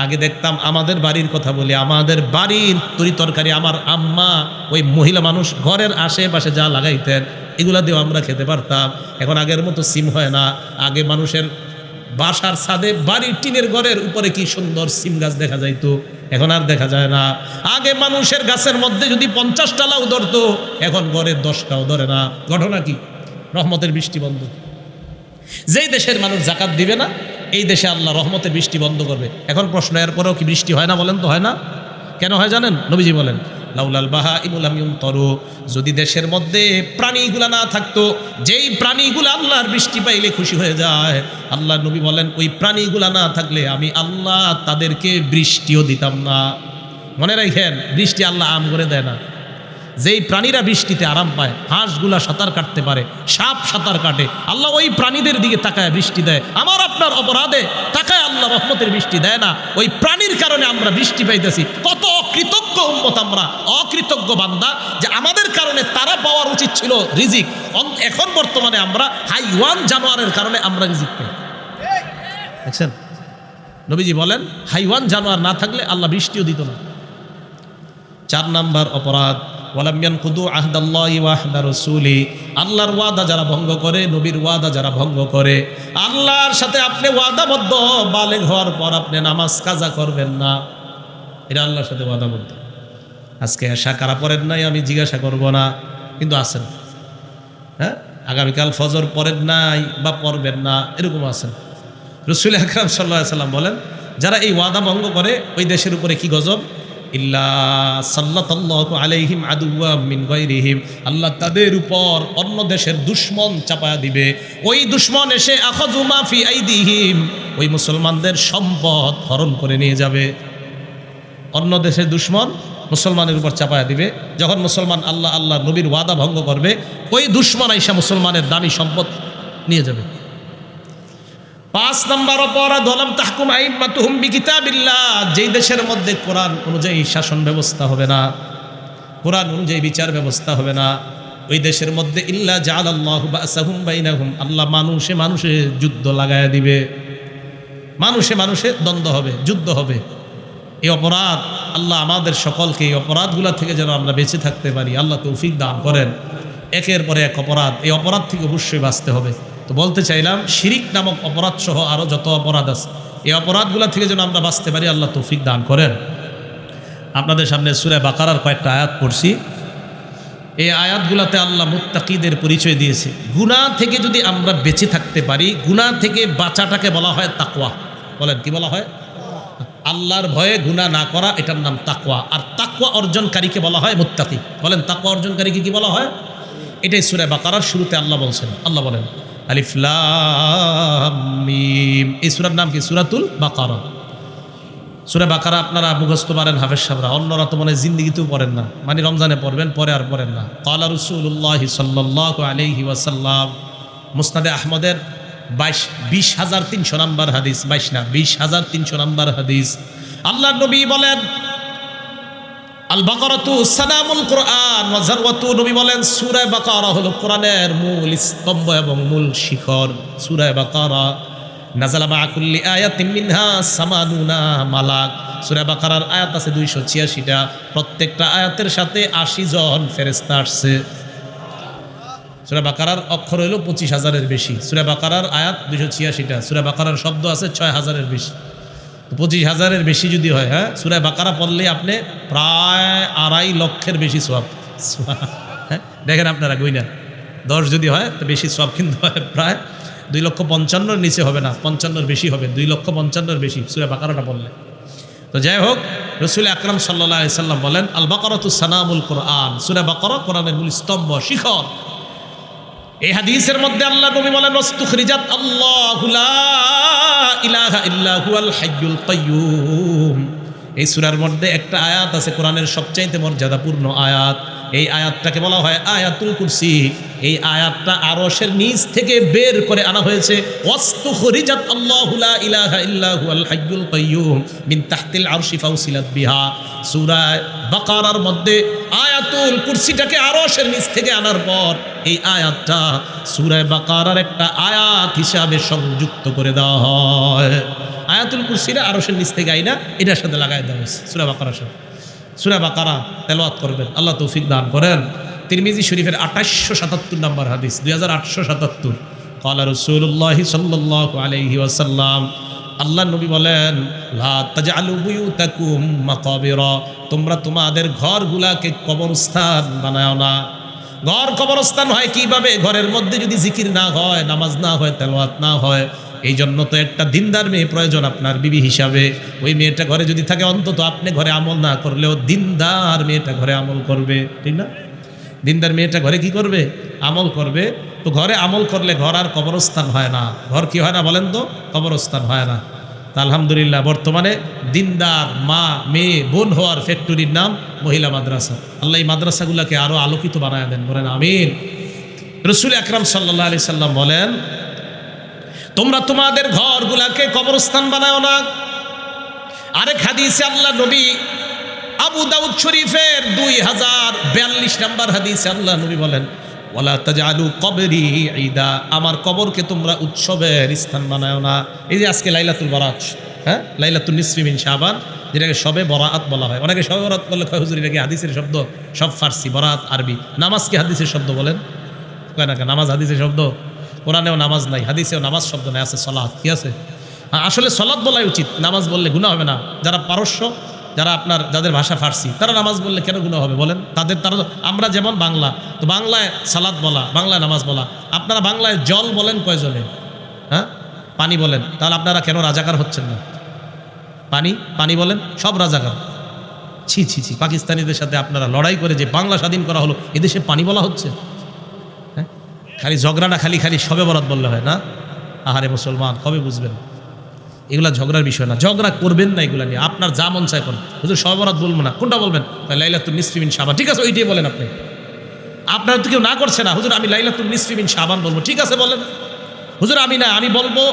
আগে দেখতাম, আমাদের বাড়ির কথা বলি, আমাদের বাড়ির তরি তরকারি আমার আম্মা, ওই মহিলা মানুষ ঘরের আশেপাশে যা লাগাইতেন এগুলা দিয়েও আমরা খেতে পারতাম। এখন আগের মতো সিম হয় না। আগে মানুষের বাসার ছাদে, বাড়ির টিনের ঘরের উপরে কি সুন্দর সিম গাছ দেখা যাইতো, এখন আর দেখা যায় না। আগে মানুষের গাছের মধ্যে যদি 50টা লাউ ধরতো, এখন ঘরের 10টাও ধরে না। ঘটনা কি? রহমতের বৃষ্টি বন্ধ। যেই দেশের মানুষ যাকাত দিবে না, এই দেশে আল্লাহ রহমতের বৃষ্টি বন্ধ করবে। এখন প্রশ্ন, এরপরেও কি বৃষ্টি হয় না? বলেন তো হয় না। কেন হয় জানেন? নবীজি বলেন লাউলাল বাহাইমু লাম ইউমতারু, যদি দেশের মধ্যে প্রাণীগুলা না থাকতো, যেই প্রাণীগুলা আল্লাহর বৃষ্টি পাইলে খুশি হয়ে যায়, আল্লাহ নবী বলেন ওই প্রাণীগুলা না থাকলে আমি আল্লাহ তাদেরকে বৃষ্টিও দিতাম না। মনে রাখেন, বৃষ্টি আল্লাহ আম করে দেয় না। যেই প্রাণীরা বৃষ্টিতে আরাম পায়, হাঁসগুলা সাঁতার কাটতে পারে, সাপ সাঁতার কাটে, আল্লাহ ওই প্রাণীদের দিকে তাকায় বৃষ্টি দেয়। আমার আপনার অপরাধে তাকায় আল্লাহ রহমতের বৃষ্টি দেয় না। ওই প্রাণীর কারণে আমরা বৃষ্টি পাইতেছি। কত অকৃতজ্ঞ উম্মত আমরা, অকৃতজ্ঞ বান্দা, যে আমাদের কারণে তারা পাওয়ার উচিত ছিল রিজিক। এখন বর্তমানে আমরা হাইওয়ান জানোয়ারের কারণে আমরা রিজিক পাই। দেখছেন, নবীজি বলেন হাইওয়ান জানোয়ার না থাকলে আল্লাহ বৃষ্টিও দিত না। 4 নাম্বার অপরাধ ওয়ালাম ইয়ানকুদু আহদাল্লাহি ওয়া আহদা রাসূলি, আল্লাহর ওয়াদা যারা ভঙ্গ করে, নবীর ওয়াদা যারা ভঙ্গ করে। আল্লাহর সাথে আপনি ওয়াদাবদ্ধ, বালেগ হওয়ার পর আপনি নামাজ কাজা করবেন না, এটা আল্লাহর সাথে ওয়াদাবদ্ধ। আজকে এশা কারা পড়েন নাই আমি জিজ্ঞাসা করব না, কিন্তু আছেন। হ্যাঁ, আগামীকাল ফজর পড়েন নাই বা পড়বেন না, এরকম আছেন। রাসূল আকরাম সাল্লাল্লাহু আলাইহি ওয়াসাল্লাম বলেন, যারা এই ওয়াদা ভঙ্গ করে ওই দেশের উপরে কি গজব? ইল্লা সাল্লাতাল্লাহু আলাইহিম আদুওয়াম মিন গায়রিহিম, আল্লাহ তাদের উপর অন্য দেশের দুশমন চাপায়া দিবে। ওই দুশমন এসে আখাযু মা ফি আইদিহিম, ওই মুসলমানদের সম্পদ হরণ করে নিয়ে যাবে। অন্য দেশের দুশমন মুসলমানের উপর চাপায়া দিবে। যখন মুসলমান আল্লাহ আল্লাহ নবীর ওয়াদা ভঙ্গ করবে, ওই দুশমন আইসা মুসলমানের দামি সম্পদ নিয়ে যাবে। 5 নাম্বার অপরাধ ওয়ালাম তাহকুম আইম্মাতুহুম বিকিতাবিল্লাহ, যেই দেশের মধ্যে কোরআন অনুযায়ী শাসন ব্যবস্থা হবে না, কোরআন অনুযায়ী বিচার ব্যবস্থা হবে না, ওই দেশের মধ্যে ইল্লা জাআলাল্লাহু বাসাহুম বাইনাহুম, আল্লাহ মানুষে মানুষে যুদ্ধ লাগায়া দিবে। মানুষে মানুষে দ্বন্দ্ব হবে, যুদ্ধ হবে। এই অপরাধ, আল্লাহ আমাদের সকলকে এই অপরাধগুলো থেকে যেন আমরা বেঁচে থাকতে পারি আল্লাহ তৌফিক দান করেন। একের পরে এক অপরাধ, এই অপরাধ থেকে অবশ্যই বাঁচতে হবে। তো বলতে চাইলাম, শিরিক নামক অপরাধ সহ আরও যত অপরাধ আছে, এই অপরাধগুলো থেকে যেন আমরা বাঁচতে পারি আল্লাহ তৌফিক দান করেন। আপনাদের সামনে সূরা বাকারার কয়েকটা আয়াত পড়ছি। এই আয়াতগুলোতে আল্লাহ মুত্তাকিদের পরিচয় দিয়েছে। গুনাহ থেকে যদি আমরা বেঁচে থাকতে পারি, গুনাহ থেকে বাঁচাটাকে বলা হয় তাকওয়া। বলেন কি বলা হয়? আল্লাহর ভয়ে গুনাহ না করা, এটার নাম তাকওয়া। আর তাকওয়া অর্জনকারীকে বলা হয় মুত্তাকি। বলেন তাকওয়া অর্জনকারীকে কি বলা হয়? এটাই সূরা বাকারার শুরুতে আল্লাহ বলছেন। আল্লাহ বলেন আলিফ লাম মিম, এই সূরার নাম কি? সূরাতুল বাকারা। সূরা বাকারা আপনারা মুখস্থ পারেন হাফেজ সাহেবরা, অন্যরা তো মনে হয় জিন্দিগিতেও পড়েন না, মানে রমজানে পড়বেন, পরে আর পড়েন না। ক্বালা রাসূলুল্লাহ সাল্লাল্লাহু আলাইহি ওয়াসাল্লাম, মুসনাদে আহমদের 20,300 নম্বর হাদিস, 22 না 20,300 নম্বর হাদিস। আল্লাহর নবী বলেন আল বাকারাতু সানামুল কুরআন ওয়া যারওয়াতু, নবী বলেন সূরা বাকারা হলো কোরআনের মূল স্তম্ভ এবং মূল শিখর। সূরা বাকারা নাযালা মা কুল্লি আয়াতিন মিনহা সামানুনা মালাক, সূরা বাকারার আয়াত আছে 286টা, প্রত্যেকটা আয়াতের সাথে 80 জন ফেরেশতা আসছে। সূরা বাকারার অক্ষর হলো 25,000-এর বেশি, সূরা বাকারার আয়াত 286টা, সূরা বাকারার শব্দ আছে 6,000-এর বেশি। 25,000-এর বেশি যদি হয়, হ্যাঁ, সূরা বাকারা পড়লে আপনি প্রায় 2.5 লক্ষের বেশি সওয়াব। হ্যাঁ, দেখেন আপনারা গইনা 10 যদি হয় তো বেশি সওয়াব কিন্তু হয় প্রায় 2,55,000-এর নিচে হবে না, 55-এর বেশি হবে, 2,55,000-এর বেশি সূরা বাকারাটা পড়লে। তো যাই হোক, রাসূল আকরাম সাল্লাল্লাহু আলাইহি সাল্লাম বলেন আল বাকারাতু সানামুল কুরআন, সূরা বাকারা কোরআনের মূল স্তম্ভ, শিখর। এই হাদিসের মধ্যে আল্লাহ নবী বলেন ওয়াস্তুখরিজাত আল্লাহু লা ইলাহা ইল্লা হুয়াল হাইয়ুল কাইয়্যুম। এই সূরার মধ্যে একটা আয়াত আছে কোরআনের সবচাইতে মর্যাদাপূর্ণ আয়াত, এই আয়াতটাকে বলা হয় আয়াতুল কুরসি। এই আয়াতটা আরশের নিচ থেকে বের করে আনা হয়েছে, ওয়াস্তুখরিজাত আল্লাহু লা ইলাহা ইল্লা হুয়াল হাইয়ুল কাইয়্যুম মিন তাহতিল আরশি ফাউসিলাত বিহা। সূরা বাকারার মধ্যে আয়াতুল কুরসিটাকে আরশের নিচ থেকে আনার পর এই আয়াতটা সূরা বাকারার একটা আয়াত হিসাবে সংযুক্ত করে দেওয়া হয়। আয়াতুল কুরসিটা আরশের নিচ থেকে আইনা এটার সাথে লাগাই দেওয়া হয়েছে সূরা বাকারার সাথে। সূরা বাকারা তেলাওয়াত করবেন, আল্লাহ তৌফিক দান করেন। তিরমিজি শরীফের 2877 নম্বর হাদিস, 2877। ক্বালা রাসূলুল্লাহ সাল্লাল্লাহু আলাইহি ওয়াসাল্লাম, আল্লাহ নবী বলেন লা তাজআলু বুয়ুতাকুম মাকাবিরা, তোমরা তোমাদের ঘরগুলাকে কবরস্থান বানাও না। ঘর কবরস্থান হয় কিভাবে? ঘরের মধ্যে যদি জিকির না হয়, নামাজ না হয়, তেলাওয়াত না হয়। এই জন্য তো একটা দিনদার মেয়ে প্রয়োজন আপনার বিবি হিসাবে। ওই মেয়েটা ঘরে যদি থাকে, অন্তত আপনি ঘরে আমল না করলেও দিনদার মেয়েটা ঘরে আমল করবে, ঠিক না? দিনদার মেয়েটা ঘরে কি করবে? আমল করবে। তো ঘরে আমল করলে ঘর আর কবরস্থান হয় না। ঘর কি হয় না বলেন তো? কবরস্থান হয় না। তা আলহামদুলিল্লাহ বর্তমানে দিনদার মা, মেয়ে, বোন হওয়ার ফ্যাক্টরির নাম মহিলা মাদ্রাসা। আল্লাহ এই মাদ্রাসাগুলোকে আরো আলোকিত বানায় দেন, বলেন আমিন। রাসূল আকরাম সাল্লাল্লাহু আলাইহি সাল্লাম বলেন তোমরা তোমাদের ঘরগুলাকে কবরস্থান বানাও না। আরেক হাদিসে আল্লাহ নবী, আবু দাউদ শরীফের 2042 নম্বর হাদিসে আল্লাহ নবী বলেন ওয়ালা তাজআলু কবরি ঈদা, আমার কবরকে তোমরা উৎসবের স্থান বানাও না। এই যে আজকে লাইলাতুল বারাত, হ্যাঁ, লাইলাতুন নিসফি মিন শাবান, যেটাকে শবে বরাত বলা হয়। অনেকে শবে বরাত বললে কয় হুজুর এটা কি হাদিসের শব্দ? সব ফার্সি, বরাত আরবি। নামাজ কি হাদিসের শব্দ বলেন? কয় না, নামাজ হাদিসের শব্দ? কোরআনেও নামাজ নাই, হাদিসেও নামাজ শব্দ নাই, আছে সলাত। কি আছে? আসলে সলাত বলাই উচিত, নামাজ বললে গুনাহ হবে না। যারা পারস্য, যারা আপনার, যাদের ভাষা ফার্সি, তারা নামাজ বললে কেন গুনাহ হবে বলেন? তারা, আমরা যেমন বাংলা, তো বাংলায় সালাত বলা, বাংলায় নামাজ বলা। আপনারা বাংলায় জল বলেন কয়জনে? হ্যাঁ, পানি বলেন। তাহলে আপনারা কেন রাজাকার হচ্ছেন না? পানি পানি বলেন, সব রাজাকার। ছি ছি ছি, পাকিস্তানিদের সাথে আপনারা লড়াই করে যে বাংলা স্বাধীন করা হলো, এদেশে পানি বলা হচ্ছে। হ্যাঁ, খালি ঝগড়াটা খালি শবে বরাত বললে হয় না? আহারে মুসলমান, কবে বুঝবেন? এগুলা ঝগড়ার বিষয় না, ঝগড়া করবেন না এগুলা নিয়ে। আপনার যা মন চায় করেন। হুজুর শবে বরাত বলবো না, কোনটা বলবেন? লাইলাতুন নিসফি মিন শাবান, ঠিক আছে ওইটাই বলেন আপনি। আপনারা তো কেউ না করছে না, হুজুর আমি লাইলাতুন নিসফি মিন শাবান বলবো, ঠিক আছে বলেন। হুজুর আমি না, আমি বলবো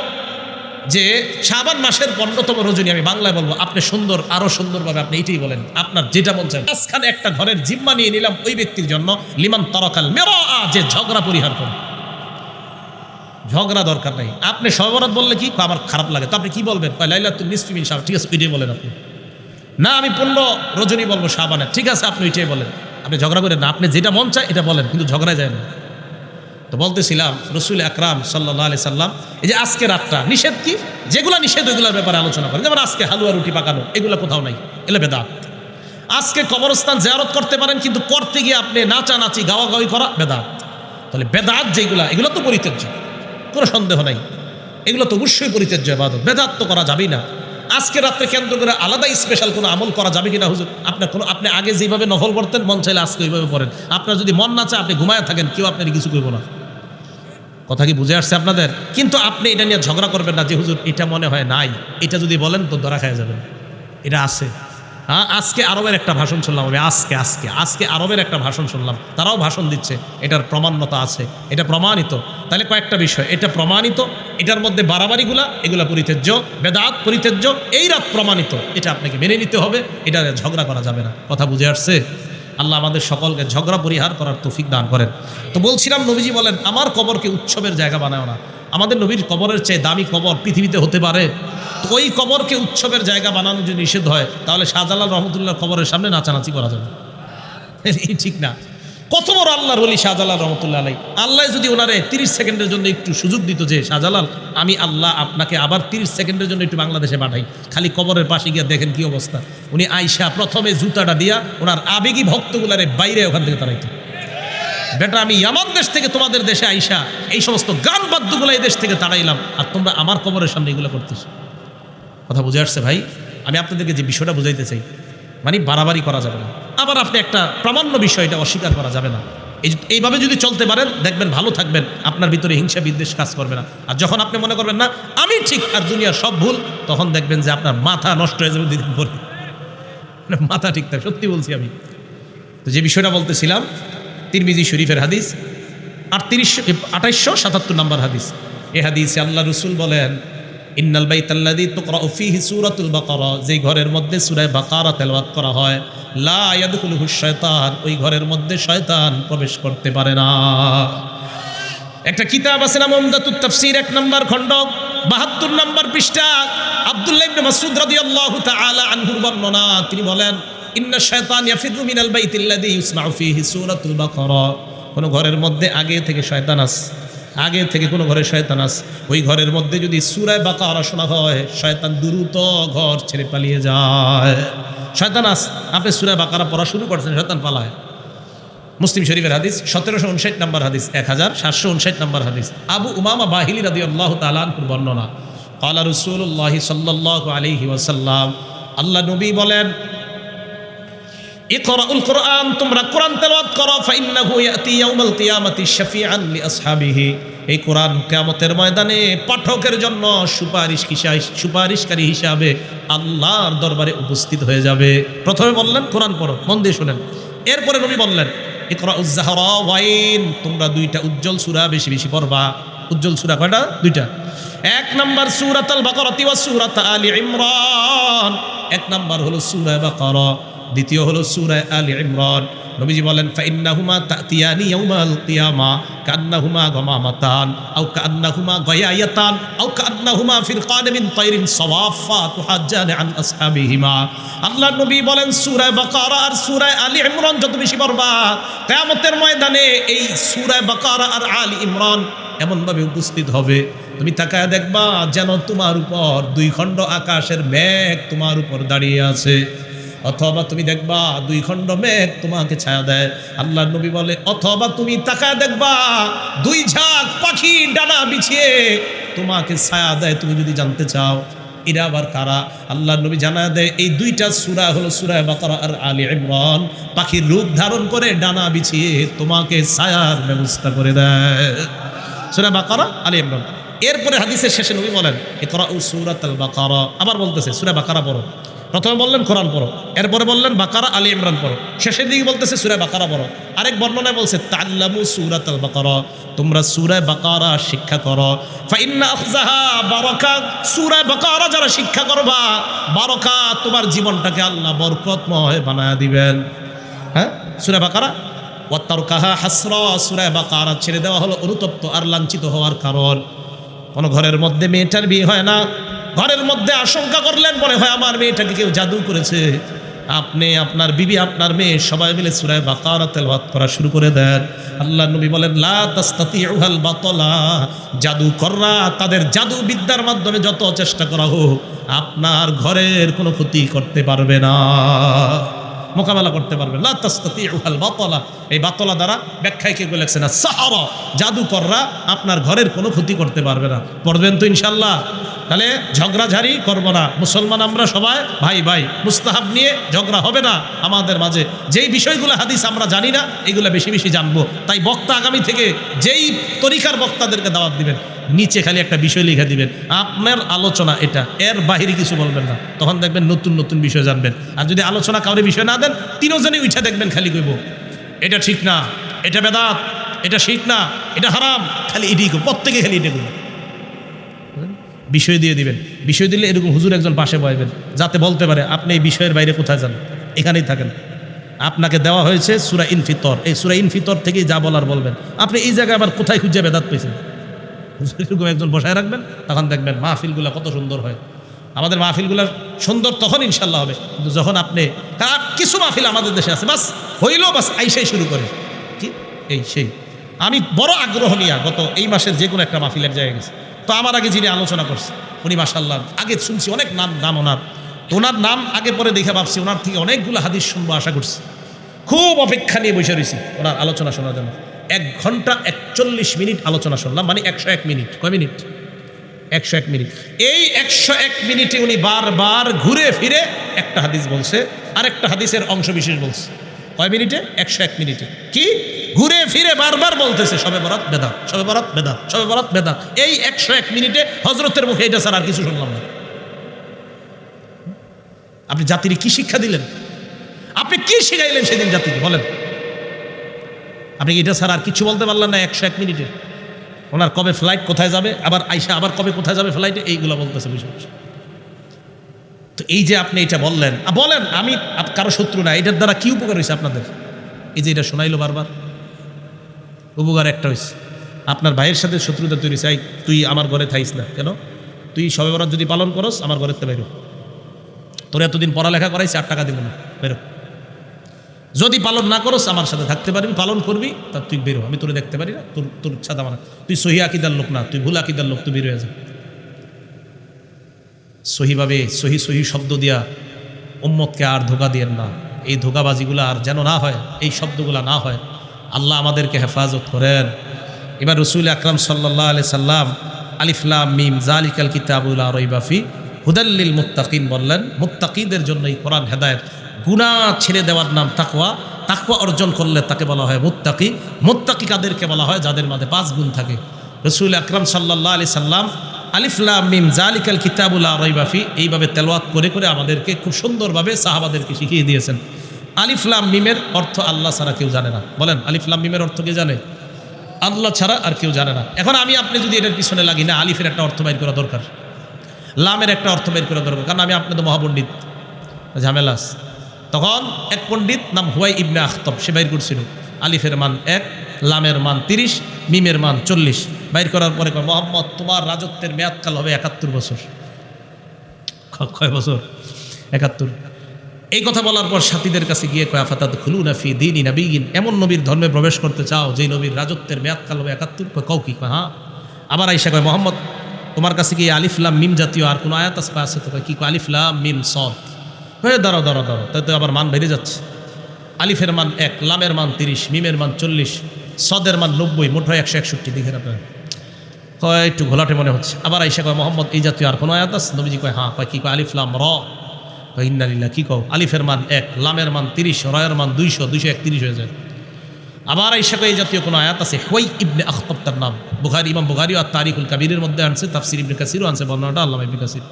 যে শাবান মাসের 15তম রজনী আমি বাংলায় বলবো। আপনি সুন্দর, আরো সুন্দরভাবে আপনি এইটাই বলেন, আপনার যেটা মন চায়। মাঝখানে একটা ঘরের জিম্মা নিয়ে নিলাম ওই ব্যক্তির জন্য, লিমান তারাকাল মিরা, যে ঝগড়া পরিহার করে। ঝগড়া দরকার নাই। আপনি শবে বরাত বললে কি আমার খারাপ লাগে, তো আপনি কি বলবেন? লাইলাতুন নিসফি মিন শাবান, ঠিক আছে ওইটাই বলেন আপনি। না আমি 15 রজনী বলবো শাবানে, ঠিক আছে আপনি ওইটাই বলেন। আপনি ঝগড়া করেন না, আপনি যেটা মন চায় এটা বলেন, কিন্তু ঝগড়ায় যায় না। তো বলতেছিলাম রাসূল আকরাম সাল্লাল্লাহু আলাইহি সাল্লাম এই যে আজকে রাতটা নিষেধ, কি যেগুলা নিষেধ ওইগুলোর ব্যাপারে আলোচনা করেন। যেমন আজকে হালুয়া রুটি পাকানো, এগুলো কোথাও নাই, এগুলো বেদাত। আজকে কবরস্থান জিয়ারত করতে পারেন, কিন্তু করতে গিয়ে আপনি নাচানাচি গাওয়াগাওয়ি করা বেদাত। তাহলে বেদাত যেগুলা, এগুলো তো পরিত্যাজ্য, কোনো সন্দেহ নাই। এগুলো তো অবশ্যই পরিত্যাজ্য ইবাদত, বেদাত তো করা যাবেই না। আজকে রাত্রে কেন্দ্র করে আলাদা স্পেশাল কোনো আমল করা যাবে কিনা হুজুর? আপনি আগে যেভাবে নফল পড়তেন, মন চাইলে আজকে ওইভাবে পড়েন। আপনার যদি মন না চায় আপনি ঘুমায় থাকেন, কেউ আপনার কিছু করবো না। কথা কি বুঝে আসছে আপনাদের? কিন্তু আপনি এটা নিয়ে ঝগড়া করবেন না যে হুজুর এটা মনে হয় নাই, এটা যদি বলেন তো ধরা খাওয়া যাবেন। এটা আছে। হ্যাঁ, আজকে আরবের একটা ভাষণ শুনলাম আমি, আজকে আরবের একটা ভাষণ শুনলাম, তারাও ভাষণ দিচ্ছে, এটার প্রমাণ্যতা আছে, এটা প্রমাণিত। তাহলে কয়েকটা বিষয়, এটা প্রমাণিত, এটার মধ্যে বাড়াবাড়িগুলা এগুলা পরিত্যাজ্য, বেদাত পরিত্যাজ্য, এই রাত প্রমাণিত, এটা আপনাকে মেনে নিতে হবে, এটা ঝগড়া করা যাবে না। কথা বুঝে আসছে? আল্লাহ আমাদের সকলকে ঝগড়া পরিহার করার তৌফিক দান করেন। তো বলছিলাম, নবীজি বলেন আমার কবরকে উৎসবের জায়গা বানাও না। আমাদের নবীর কবরের চেয়ে দামি কবর পৃথিবীতে হতে পারে? তো ওই কবরকে উৎসবের জায়গা বানানো যদি নিষেধ হয়, তাহলে শাহজালাল রহমতুল্লাহ কবরের সামনে নাচানাচি করা যাবে? ঠিক না? কত বড় আল্লাহর ওলি শাহজালাল রহমতুল্লাহ আলাই। আল্লাহ যদি ওনারে 30 সেকেন্ডের জন্য একটু সুযোগ দিত যে শাহজালাল, আমি আল্লাহ আপনাকে আবার 30 সেকেন্ডের জন্য একটু বাংলাদেশে পাঠাই, খালি কবরের পাশে গিয়ে দেখেন কি অবস্থা। উনি আইসা প্রথমে জুতাটা দিয়া ওনার আবেগী ভক্তগুলারে বাইরে ওখান থেকে তাড়াইতো। বেটা, আমি ইয়ামান দেশ থেকে তোমাদের দেশে আইসা এই সমস্ত গান বাদ্যগুলো এই দেশ থেকে তাড়াইলাম, আর তোমরা আমার কবরের সামনে এগুলো করতেছ। কথা বুঝে আসছে ভাই? আমি আপনাদেরকে যে বিষয়টা বুঝাইতে চাই, মানে বাড়াবাড়ি করা যাবে না। আবার আপনি একটা প্রামাণ্য বিষয়টা অস্বীকার করা যাবে না। এইভাবে যদি চলতে পারেন, দেখবেন ভালো থাকবেন, আপনার ভিতরে হিংসা বিদ্বেষ কাজ করবে না। আর যখন আপনি মনে করবেন না আমি ঠিক আর দুনিয়ার সব ভুল, তখন দেখবেন যে আপনার মাথা নষ্ট হয়ে যাবে দুদিন পরে। মাথা ঠিক থাকে, সত্যি বলছি আমি। তো যে বিষয়টা বলতেছিলাম, তিরমিজি শরীফের হাদিস 2877 নম্বর হাদিস। এই হাদিসে আল্লাহ রসুল বলেন, ইন্নাল বাইতাল্লাযী তুকরাউ ফীহি সূরাতুল বাকারা, যেই ঘরের মধ্যে সূরা বাকারা তেলাওয়াত করা হয়, লা ইয়াদখুলুহু শায়তান, ওই ঘরের মধ্যে শয়তান প্রবেশ করতে পারে না। একটা কিতাব আছে নাম উমদাতুত তাফসীর, 1 নম্বর খণ্ড 72 নম্বর পৃষ্ঠা, আব্দুল্লাহ ইবনে মাসউদ রাদিয়াল্লাহু তাআলা আনহুর বর্ণনা। তিনি বলেন, ইন্না শায়তান ইয়াফিরু মিনাল বাইতিল্লাযী ইউসমাউ ফীহি সূরাতুল বাকারা, কোন ঘরের মধ্যে আগে থেকে শয়তান আছে, আগে থেকে কোনো ঘরে শয়তান আছে, ওই ঘরের মধ্যে যদি সূরা বাকারা শোনা হয়, শয়তান দ্রুত ঘর ছেড়ে পালিয়ে যায়। শয়তান আছে, আপনি সূরা বাকারা পড়া শুরু করছেন, শয়তান পালায়। মুসলিম শরীফের হাদিস 1759 নম্বর হাদিস, 1759 নম্বর হাদিস। আবু উমামা বাহিলি রাদিয়াল্লাহু তাআলা আনহুর বর্ণনা, ক্বালা রাসূলুল্লাহ সাল্লাল্লাহু আলাইহি ওয়াসাল্লাম, আল্লাহ নবী বলেন, ইকরাউল কুরআন, তোমরা কোরআন তেলাওয়াত করো, ফাইন্নাহু ইয়াতি ইয়াউমাল কিয়ামাতি শাফিআন লিআসহাবিহি, এই কোরআন কিয়ামতের ময়দানে পাঠকের জন্য সুপারিশকারী হিসাবে আল্লাহর দরবারে উপস্থিত হয়ে যাবে। প্রথমে বললেন কোরআন পড়ো, মন দিয়ে শুনেন। এরপরে নবী বললেন, ইকরাউজ যাহরাওয়াইন, তোমরা 2টা উজ্জ্বল সূরা বেশি বেশি পড়বা। উজ্জ্বল সূরা কয়টা? 2টা। 1 নম্বর সূরাতুল বাকারা ওয়া সূরাত আলী ইমরান। 1 নম্বর হলো সূরা বাকারা, দ্বিতীয় হলো সূরা আলী ইমরান। নবীজি বলেন, ফাইন্নাহুমা তাতিয়ানি ইয়াউমাল কিয়ামা কান্নাহুমা গামামাতান আও কান্নাহুমা গায়ায়াতান আও কান্নাহুমা ফিরকান মিন তায়রিন সাওয়াফা তুহাজ্জান আন আসহাবিহিমা। আল্লাহর নবী বলেন, সূরা বাকারা আর সূরা আলী ইমরান যত বেশি পড়বা, কিয়ামতের ময়দানে এই সূরা বাকারা আর আলী ইমরান এমনভাবে উপস্থিত হবে, তুমি তাকায় দেখবা যেন তোমার উপর 2 খণ্ড আকাশের মেঘ তোমার উপর দাঁড়িয়ে আছে, অথবা তুমি দেখবা 2 খণ্ড মেঘ তোমাকে ছায়া দেয়। আল্লাহর নবী বলে, অথবা তুমি তাকায় দেখবা 2 ঝাঁক পাখি ডানা বিছিয়ে তোমাকে ছায়া দেয়। তুমি যদি জানতে চাও এরা আবার কারা, আল্লাহর নবী জানায় দেয়, এই 2টা সূরা হলো সূরা বাকারা আর আলী ইমরান, পাখির রূপ ধারণ করে ডানা বিছিয়ে তোমাকে ছায়ার ব্যবস্থা করে দেয়। সূরা বাকারা, আলী ইমরান। এরপরে হাদিসের শেষে নবী বলেন, ইকরাউ সূরাতুল বাকারা, আবার বলতেছে সূরা বাকারা পড়ো। প্রথমে বললেন কোরআন পড়ো, এরপরে বললেন বাকারা আলী ইমরান পড়ো, শেষের দিকে বলতেছে সূরা বাকারা পড়ো। আরেক বর্ণনায় বলছে, তাআল্লামু সূরাতুল বাকারা, তোমরা সূরা বাকারা শিক্ষা করো, ফাইন্না আখযাহা বারাকা, সূরা বাকারা যারা শিক্ষা করবা, বারাকাত, তোমার জীবনটাকে আল্লাহ বরকতময় বানায় দিবেন। হ্যাঁ, সূরা বাকারা। ওয়া তারকাহা হাসরা, সূরা বাকারা ছেড়ে দেওয়া হলো অনুতপ্ত আর লাঞ্ছিত হওয়ার কারণ। কোন ঘরের মধ্যে মেয়েটার বিয়ে হয় না, ঘরের মধ্যে আশঙ্কা করলেন মনে হয় আমার মেয়েটাকে কেউ জাদু করেছে, আপনি, আপনার বিবি, আপনার মেয়ে সবাই মিলে সূরা বাকারা তেলাওয়াত করা শুরু করে দেন। আল্লাহর নবী বলেন, লা তাস্তাতিউল বাতলা, জাদুকররা তাদের জাদু বিদ্যার মাধ্যমে যত চেষ্টা করা হোক আপনার ঘরের কোনো ক্ষতি করতে পারবে না, মোকাবেলা করতে পারবে। লা তাস্তাতিউল বাতলা, এই বাতলা দ্বারা ব্যাখ্যায় কে বলেছেন, সাহারা, জাদুকররা আপনার ঘরের কোনো ক্ষতি করতে পারবে না। পড়বেন তো ইনশাআল্লাহ? তাহলে ঝগড়াঝাড়ি করবো না, মুসলমান আমরা সবাই ভাই ভাই, মুস্তাহাব নিয়ে ঝগড়া হবে না আমাদের মাঝে। যেই বিষয়গুলো হাদিস আমরা জানি না এগুলো বেশি বেশি জানবো। তাই বক্তা আগামী থেকে যেই তরিকার বক্তাদেরকে দাওয়াত দিবেন, নিচে খালি একটা বিষয় লিখে দিবেন, আপনার আলোচনা এটা, এর বাহিরে কিছু বলবেন না। তখন দেখবেন নতুন নতুন বিষয় জানবেন। আর যদি আলোচনা কাউরে বিষয় না দেন, তিনজনই উঠে দেখবেন খালি কইব এটা ঠিক না, এটা বেদাত, এটা শিরক না, এটা হারাম, খালি এটাই করব, প্রত্যেকে খালি এটা করব। বিষয় দিয়ে দিবেন, বিষয় দিলে এরকম হুজুর একজন পাশে বসবেন, যাতে বলতে পারে আপনি এই বিষয়ের বাইরে কোথায় যান, এখানেই থাকেন। আপনাকে দেওয়া হয়েছে সূরা ইনফিতর, এই সূরা ইনফিতর থেকেই যা বলার বলবেন। আপনি এই জায়গায় আবার কোথায় খুঁজে বেদাত পেয়েছেন, এরকম একজন বসায় রাখবেন, তখন দেখবেন মাহফিলগুলো কত সুন্দর হয়। আমাদের মাহফিলগুলো সুন্দর তখন ইনশাল্লাহ হবে, কিন্তু যখন আপনি, কারণ কিছু মাহফিল আমাদের দেশে আছে বাস হইলেও বাস আইসাই শুরু করে কি এই সেই। আমি বড় আগ্রহ নিয়ে গত এই মাসের যে কোনো একটা মাহফিলের জায়গায় গেছি, তো আমার আগে যিনি আলোচনা করছে উনি মাশাআল্লাহ, আগে শুনছি অনেক নাম ওনার, তো ওনার নাম আগে পরে দেখে ভাবছি ওনার থেকে অনেকগুলো হাদিস শুনবো আশা করছি। খুব অপেক্ষা নিয়ে বসে রয়েছি ওনার আলোচনা শোনার জন্য। 1 ঘন্টা 41 মিনিট আলোচনা শুনলাম, মানে 101 মিনিট। কয় মিনিট? 101 মিনিট। এই 101 মিনিটে উনি বারবার ঘুরে ফিরে একটা হাদিস বলছে, আরেকটা হাদিসের অংশ বিশেষ বলছে। কয় মিনিটে? 101 মিনিটে। কি ঘুরে ফিরে বারবার বলতেছে শবে বরাত বেদাত, শবে বরাত বেদাত, শবে বরাত বেদাত। এই 101 মিনিটে হযরতের মুখে এটা ছাড়া আর কিছু শুনলাম না। আপনি জাতির কি শিক্ষা দিলেন? আপনি কি শিখাইলেন সেদিন জাতিকে বলেন? আপনি এটা ছাড়া আর কিছু বলতে পারলেন না 101 মিনিটে। ওনার কবে ফ্লাইট, কোথায় যাবে, আবার আইসা আবার কবে কোথায় যাবে ফ্লাইটে, এইগুলো বলতেছে বুঝে বুঝে। তো এই যে আপনি এটা বললেন, বলেন আমি কারো শত্রু না, এটার দ্বারা কি উপকার হয়েছে আপনাদের? এই যে এটা শোনাইলো বারবার, উপকার একটা হয়েছে, আপনার ভাইয়ের সাথে শত্রুতা তৈরি হয়েছে। তুই আমার ঘরে থাইস না কেন? তুই শবে বরাত যদি পালন করস আমার ঘরের তো বেরো, তোর এতদিন পড়ালেখা করাইছি 8 টাকা দিব না, বেরো। যদি পালন না করস আমার সাথে থাকতে পারবি, পালন করবি, তা তুই বেরো, আমি তোরে দেখতে পারি না, তোর ছাদা মানা, তুই সহি আকিদার লোক না, তুই ভুল আকিদার লোক, তুই বের হয়ে যা। সহিভাবে সহি শব্দ দিয়া উম্মতকে আর ধোকা দিয়েন না। এই ধোকাবাজিগুলো আর যেন না হয়, এই শব্দগুলো না হয়। আল্লাহ আমাদেরকে হেফাজত করেন। এবার রসুল আকরাম সাল্লাল্লাহু আলাইহি সাল্লাম আলিফ লাম মিম যালিকাল কিতাবুল লা রাইবা ফি হুদাল লিল মুত্তাকিন বললেন। মুত্তাকিদের জন্য এই কোরআন হেদায়েত। গুনাহ ছেড়ে দেওয়ার নাম তাকওয়া, তাকওয়া অর্জন করলে তাকে বলা হয় মুত্তাকি। মুত্তাকি কাদেরকে বলা হয়? যাদের মধ্যে 5 গুণ থাকে। রসুল আকরাম সাল্লাল্লাহু আলাইহি সাল্লাম আলিফ লাম মিম যালিকাল কিতাবুল লা রাইবা ফি এইভাবে তেলাওয়াত করে করে আমাদেরকে খুব সুন্দরভাবে সাহাবাদেরকে শিখিয়ে দিয়েছেন। আলিফ লাম মিমের অর্থ আল্লাহ ছাড়া কেউ জানে না। বলেন আলিফ লাম মিমের অর্থ কে জানে? আল্লাহ ছাড়া আর কেউ জানে না। এখন আমি আপনি যদি এটার পিছনে লাগি না, আলিফের একটা অর্থ বের করা দরকার, লামের একটা অর্থ বের করা দরকার, কারণ আমি আপনি তো মহাপণ্ডিত, ঝামেলাস। তখন এক পণ্ডিত নাম হুয়াই ইবনে আখতব, সে বাইর করছিল আলিফের মান 1, লামের মান 30, মিমের মান 40। বাইর করার পরে কয়, মোহাম্মদ তোমার রাজত্বের মেয়াদকাল হবে 71 বছর। কয় বছর? 71। এই কথা বলার পর সাথীদের কাছে গিয়ে কয়, আফাতাদখুলুনা ফি দীনি নাবিয়্যিন, এমন নবীর ধর্মে প্রবেশ করতে চাও যেই নবীর রাজত্বের মেয়াদকাল হবে 71? কও কি? কয় হ্যাঁ। আবার আইসা কয়, মোহাম্মদ তোমার কাছে কি আলিফ লাম মিম জাতীয় আর কোনো আয়াত আছে? তো কি কয়, আলিফ লাম মিম সদ। হয়ে দাঁড়াও, তাই তো আবার মান বেড়ে যাচ্ছে। আলিফের মান 1, লামের মান 30, মিমের মান 40, সদের মান 90, মোট হয় 161। দেখেন আপনার, কয় একটু ঘোলাটে মনে হচ্ছে। আবার আইসা কয়, মোহাম্মদ এই জাতীয় আর কোনো আয়াত আছে? নবীজি কয় হ্যাঁ। কয় কি? কয় আলিফ লাম র। কয় ইন্না লিল্লাহ, কি কও? আলিফের মান 1, লামের মান 30, রয়ের মান 200, 231 হয়ে যায়। আবার আইসা কয় এই জাতীয় কোনো আয়াত আছে? হুয়াই ইবনে আখতব তার নাম। বুখারী, ইমাম বুখারী আর তারিখুল কাবীরের মধ্যে আনছে, তাফসীর ইবনে কাসিরও আনছে, বর্ণনাটা আল্লামা ইবনে কাসির।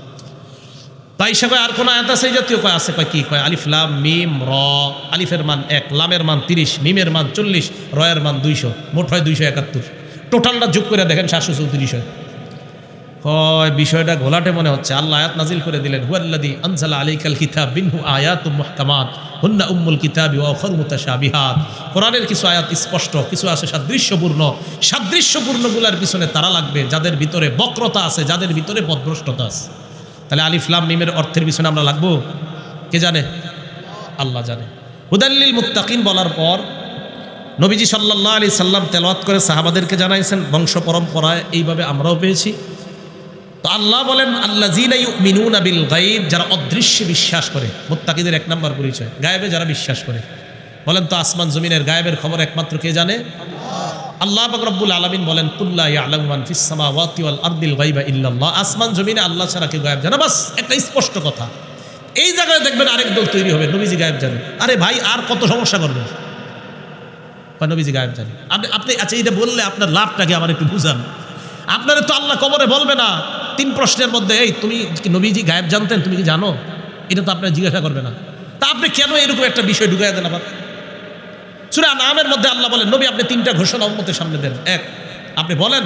তাই সে কয় আর কোন আয়াত আছে এই জাতীয়? কয় আছে। কয় কি? কয় আলিফ লাম মিম র। আলিফের মান 1, লামের মান 30, মিমের মান 40, রয়ের মান 200, মোট হয় 271। টোটালটা যোগ করে দেখেন 734 হয়। কয় বিষয়টা ঘোলাটে মনে হচ্ছে। আল্লাহ আয়াত নাজিল করে দিলেন, হুয়াল্লাযী আনজালা আলাইকাল কিতাব মিনহু আয়াতুম মুহকামাত হুন্না উম্মুল কিতাবি ওয়া উখারু মুতাশাবিহাত। কোরআনের কিছু আয়াত স্পষ্ট, কিছু আছে সাদৃশ্যপূর্ণ। সাদৃশ্যপূর্ণগুলোর পিছনে তারা লাগবে যাদের ভিতরে বক্রতা আছে, যাদের ভিতরে পথভ্রষ্টতা আছে। তাহলে আলিফ লাম মিমের অর্থের পিছনে আমরা লাগবো? কে জানে? আল্লাহ জানে। হুদাল লিল মুত্তাকিন বলার পর নবীজি সাল্লাল্লাহু আলাইহি সাল্লাম তেলাওয়াত করে সাহাবাদেরকে জানাইছেন, বংশ পরম্পরায় এইভাবে আমরাও পেয়েছি। তো আল্লাহ বলেন, আল্লাযীনা ইউমিনুনা বিল গায়ব, যারা অদৃশ্যে বিশ্বাস করে। মুত্তাকিদের 1 নম্বর পরিচয় গায়েবে যারা বিশ্বাস করে। বলেন তো আসমান জমিনের গায়েবের খবর একমাত্র কে জানে? আল্লাহ পাক রব্বুল আলামিন বলেন, কুল্লা ইয়ালামু মান ফিস সামাওয়াতি ওয়াল আরদিল গায়বা ইল্লাল্লাহ। আসমান জমিনে আল্লাহ ছাড়া কেউ গায়েব জানে। বাস একটা স্পষ্ট কথা। এই জায়গায় দেখবেন আরেক দল তৈরি হবে, নবীজি গায়েব জানে। আরে ভাই, আর কত সমস্যা করবেন? নবীজি গায়েব জানে। আপনি আচ্ছা, এটা বললে আপনার লাভটাকে আমার একটু বুঝান। আপনারা তো আল্লাহ কবরে বলবে না 3 প্রশ্নের মধ্যে, এই তুমি কি নবীজি গায়েব জানতেন, তুমি কি জানো? এটা তো আপনার জিজ্ঞাসা করবে না। তা আপনি কেন এরকম একটা বিষয় ঢুকাই দেন? আবার সূরা আনআমের মধ্যে আল্লাহ বলেন, নবী আপনি 3টা ঘোষণা উম্মতের সামনে দেন। 1, আপনি বলেন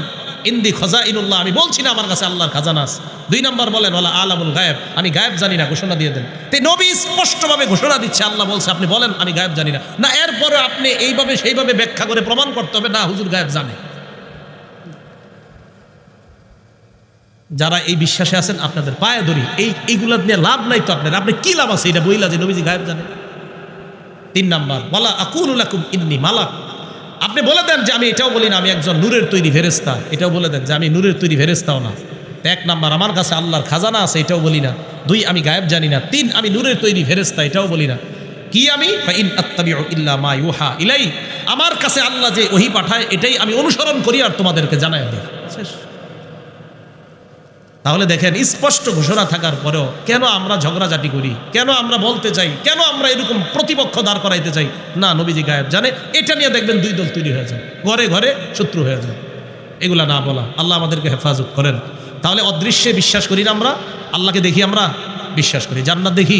ইন্দি খাজাইনুল্লাহ, আমি বলছি না আমার কাছে আল্লাহর খাজানা আছে। 2 নাম্বার বলেন ওয়ালা আলামুল গায়েব, আমি গায়েব জানি না, ঘোষণা দিয়ে দেন। তে নবী স্পষ্টভাবে ঘোষণা দিচ্ছে, আল্লাহ বলছে আপনি বলেন আমি গায়েব জানি না। না এরপরে আপনি এইভাবে সেইভাবে ব্যাখ্যা করে প্রমাণ করতে হবে না হুজুর গায়েব জানে। যারা এই বিশ্বাসে আছেন আপনাদের পায়ে ধরি, এইগুলা নিয়ে লাভ নাই তো আপনার। আপনি কি লাভ আছে এটা বইলা যে নবীজি গায়েব জানে? 3 নাম্বার ওয়ালা আকুলু লাকুম ইন্নী মালাক, আপনি বলে দেন যে আমি এটাও বলি না আমি একজন নূরের তৈরি ফেরেশতা, এটাও বলে দেন যে আমি নূরের তৈরি ফেরেশতাও না। 1 নাম্বার আমার কাছে আল্লাহর খাজানা আছে, এটাও বলি না। 2, আমি গায়েব জানি না। 3, আমি নূরের তৈরি ফেরেশতা, এটাও বলি না। কি আমি? ফাইন আত্তাবিউ ইল্লা মা ইউহা ইলাই, আমার কাছে আল্লাহ যে ওহী পাঠায় এটাই আমি অনুসরণ করি আর তোমাদেরকে জানাই দিই। শেষ। তাহলে দেখেন স্পষ্ট ঘোষণা থাকার পরেও কেন আমরা ঝগড়াঝাটি করি, কেন আমরা বলতে চাই, কেন আমরা এরকম প্রতিপক্ষ দাঁড় করাইতে চাই না নবীজি গায়েব জানে। এটা নিয়ে দেখবেন 2 দল তৈরি হয়ে যায়, ঘরে ঘরে শত্রু হয়ে যায়। এগুলা না বলা, আল্লাহ আমাদেরকে হেফাজত করেন। তাহলে অদৃশ্যে বিশ্বাস করি না আমরা, আল্লাহকে দেখি আমরা বিশ্বাস করি, জান্নাত দেখি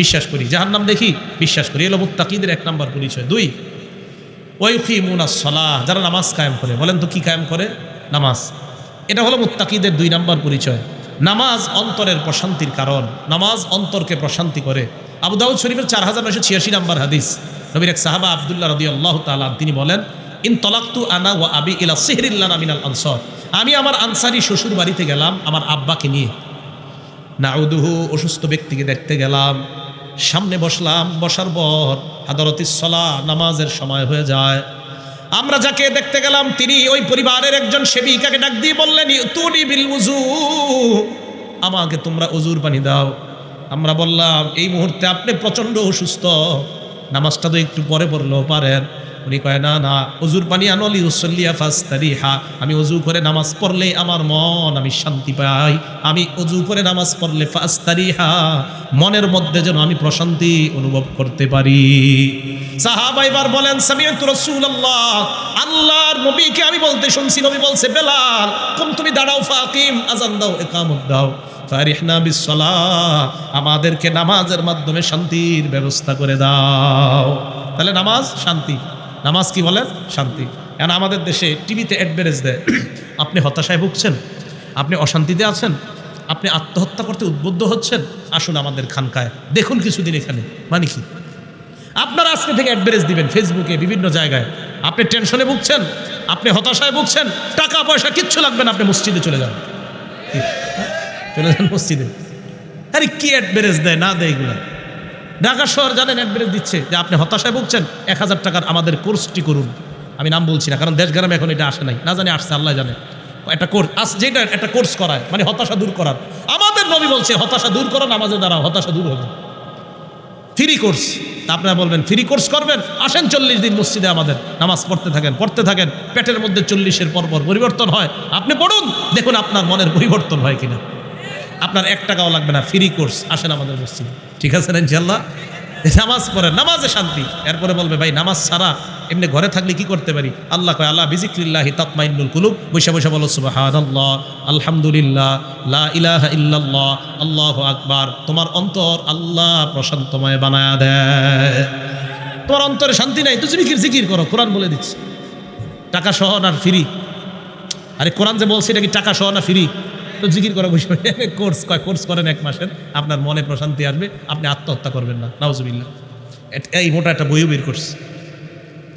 বিশ্বাস করি, জাহান্নাম দেখি বিশ্বাস করি। এলো মুত্তাকিদের 1 নাম্বার পরিচয়। 2, ওয়ায়ুকিমুনাস সালাহ, যারা নামাজ কায়েম করে। বলেন তো কি কায়েম করে? নামাজ। এটা হলো মুত্তাকিদের 2 নাম্বার পরিচয়। নামাজ অন্তরের প্রশান্তির কারণ, নামাজ অন্তরকে প্রশান্তি করে। আবু দাউদ শরীফের 4986 নাম্বার হাদিস, নবীর এক সাহাবা আব্দুল্লাহ রাদিয়াল্লাহু তাআলা তিনি বলেন, ইন তলাক্তু আনা ওয়া আবি ইলা সিহরিল্লানা মিনাল আনসার, আমি আমার আনসারি শ্বশুর বাড়িতে গেলাম আমার আব্বাকে নিয়ে। নাউদুহু, অসুস্থ ব্যক্তিকে দেখতে গেলাম, সামনে বসলাম, বসার পর হাদরাতিস সালাহ, নামাজের সময় হয়ে যায়। আমরা যাকে দেখতে গেলাম তিনি ওই পরিবারের একজন সেবিকাকে ডাক দিয়ে বললেন, ইতুনি বিল উযু, আমাকে তোমরা ওযুর পানি দাও। আমরা বললাম এই মুহূর্তে আপনি প্রচন্ড অসুস্থ, নামাজটা তো একটু পরে পড়লেও পারেন। উনি কয় না না, ওযুর পানি আনো, লিউসাল্লিয়া ফাস্তারিহা, আমি ওযু করে নামাজ পড়লে আমার মন আমি শান্তি পাই, আমি ওযু করে নামাজ পড়লে ফাস্তারিহা, মনের মধ্যে যেন আমি প্রশান্তি অনুভব করতে পারি। সাহাবা এবার বলেন, সামিআতু রাসূলুল্লাহ, আল্লাহর নবীকে আমি বলতে শুনছি, নবী বলছে বেলাল কুম, তুমি দাঁড়াও, ফাকিম, আযান দাও, ইকামত দাও, ফারিহনা বিসসালাহ, আমাদেরকে নামাজের মাধ্যমে শান্তির ব্যবস্থা করে দাও। তাহলে নামাজ শান্তি, নামাজ কি বলেন? শান্তি। এখন আমাদের দেশে টিভিতে অ্যাডভার্টাইজ দেয়, আপনি হতাশায় ভুগছেন, আপনি অশান্তিতে আছেন, আপনি আত্মহত্যা করতে উদ্বুদ্ধ হচ্ছেন, আসুন আমাদের খানকায় দেখুন কিছুদিন এখানে। মানে কি? আপনারা আজকে থেকে অ্যাডভার্টাইজ দিবেন ফেসবুকে, বিভিন্ন জায়গায়। আপনি টেনশনে ভুগছেন, আপনি হতাশায় ভুগছেন, টাকা পয়সা কিচ্ছু লাগবে না, আপনি মসজিদে চলে যান, চলে যান মসজিদে। আরে কি অ্যাডভার্টাইজ দেয় না দেয় এগুলো। ঢাকা শহর জানেন অ্যাডভার্টাইজ দিচ্ছে যে আপনি হতাশায় ভুগছেন, 1000 টাকার আমাদের কোর্সটি করুন। আমি নাম বলছি না, কারণ দেশ গ্রামে এখন এটা আসে নাই, না জানি আসছে আল্লাহ জানে। একটা কোর্স যেটা একটা কোর্স করায়, মানে হতাশা দূর করার। আমাদের নবী বলছে হতাশা দূর করো, নামাজে দাঁড়াও, হতাশা দূর হবে। Free course. তা আপনারা বলবেন ফ্রি কোর্স করবেন, আসেন 40 দিন মসজিদে আমাদের, নামাজ পড়তে থাকেন, পেটের মধ্যে 40-এর পর পরিবর্তন হয়, আপনি পড়ুন, দেখুন আপনার মনের পরিবর্তন হয় কিনা। আপনার 1 টাকাও লাগবে না, ফ্রি কোর্স, আসেন আমাদের মসজিদে, ঠিক আছে না ইনশাআল্লাহ? নামাজ পড়েন, নামাজে শান্তি। এরপরে বলবে ভাই নামাজ ছাড়া এমনি ঘরে থাকলে কি করতে পারি? আল্লাহ কয় আল্লাহ বিজিক্রিল্লাহি তাতমাইন্নুল কুলুব, বসে বসে বলো সুবহানাল্লাহ, আলহামদুলিল্লাহ, লা ইলাহা ইল্লাল্লাহ, আল্লাহু আকবার। তোমার অন্তর আল্লাহ প্রশান্তময় বানায়া দেয়। তোমার অন্তরে শান্তি নাই, তো জিকির করো, কোরআন বলে দিচ্ছে টাকা সহ না ফ্রি। আরে কোরআন যে বলছে এটা কি টাকা সহ না ফ্রি? তো জিকির করা বসে কোর্স করেন 1 মাসের, আপনার মনে প্রশান্তি আসবে, আপনি আত্মহত্যা করবেন না, নাউজুবিল্লাহ। এই মোটা একটা বইও বের করছে,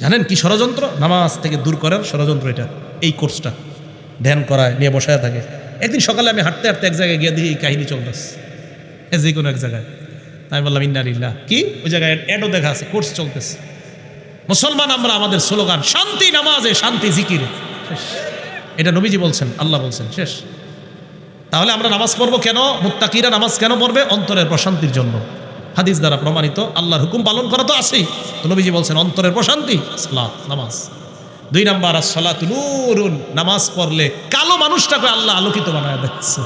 জানেন কি ষড়যন্ত্র? নামাজ থেকে দূর করার ষড়যন্ত্র এটা। এই কোর্সটা ধ্যান করায় নিয়ে বসায় থাকে। একদিন সকালে আমি হাঁটতে এক জায়গায় গিয়ে দেখি এই কাহিনী চলতেছে, যে কোনো এক জায়গায়। আমি বললাম ইন্না লিল্লাহ, কি? ওই জায়গায় অ্যাডও দেখা আছে, কোর্স চলতেছে। মুসলমান আমরা, আমাদের স্লোগান শান্তি নামাজে, শান্তি জিকিরে। এটা নবীজি বলছেন, আল্লাহ বলছেন, শেষ। তাহলে আমরা নামাজ পড়বো কেন? মুত্তাকিরা নামাজ কেন পড়বে? অন্তরের প্রশান্তির জন্য, হাদিস দ্বারা প্রমাণিত। আল্লাহর হুকুম পালন করা তো আছেই, তো নবীজি বলছেন অন্তরের প্রশান্তি সালাত, নামাজ। 2 নাম্বার আসসালাতু নূরুন, নামাজ পড়লে কালো মানুষটাকে আল্লাহ আলোকিত বানায় দিচ্ছে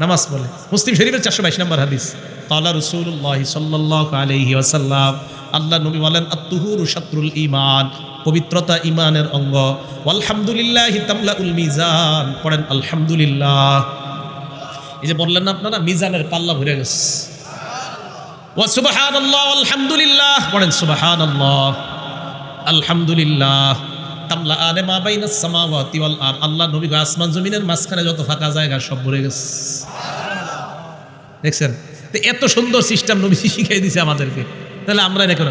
নামাজ পড়লে। মুসলিম শরীফের 422 নাম্বার হাদিস, ক্বালা রাসূলুল্লাহ সাল্লাল্লাহু আলাইহি ওয়াসাল্লাম, আল্লাহ নবী বলেন আত-তুহুরু শাতরুল ঈমান, পবিত্রতা ইমানের অঙ্গ। আলহামদুলিল্লাহি তামলাউল মিজান, পড়েন আলহামদুলিল্লাহ। এই যে বললেন না আপনারা, মিজানের পাল্লা ভরে গেছে। ওয়া সুবহানাল্লাহ আলহামদুলিল্লাহ, পড়েন সুবহানাল্লাহ আলহামদুলিল্লাহ। তামলা আনে মা বাইনাস সামাওয়াতি ওয়াল আরদ, আল্লাহ নবী আসমান জমিনের মাঝখানে যত ফাঁকা জায়গা সব ভরে গেছে। দেখছেন তো এত সুন্দর সিস্টেম নবী শিখিয়ে দিয়েছে আমাদেরকে, তাহলে আমরা এটা কেন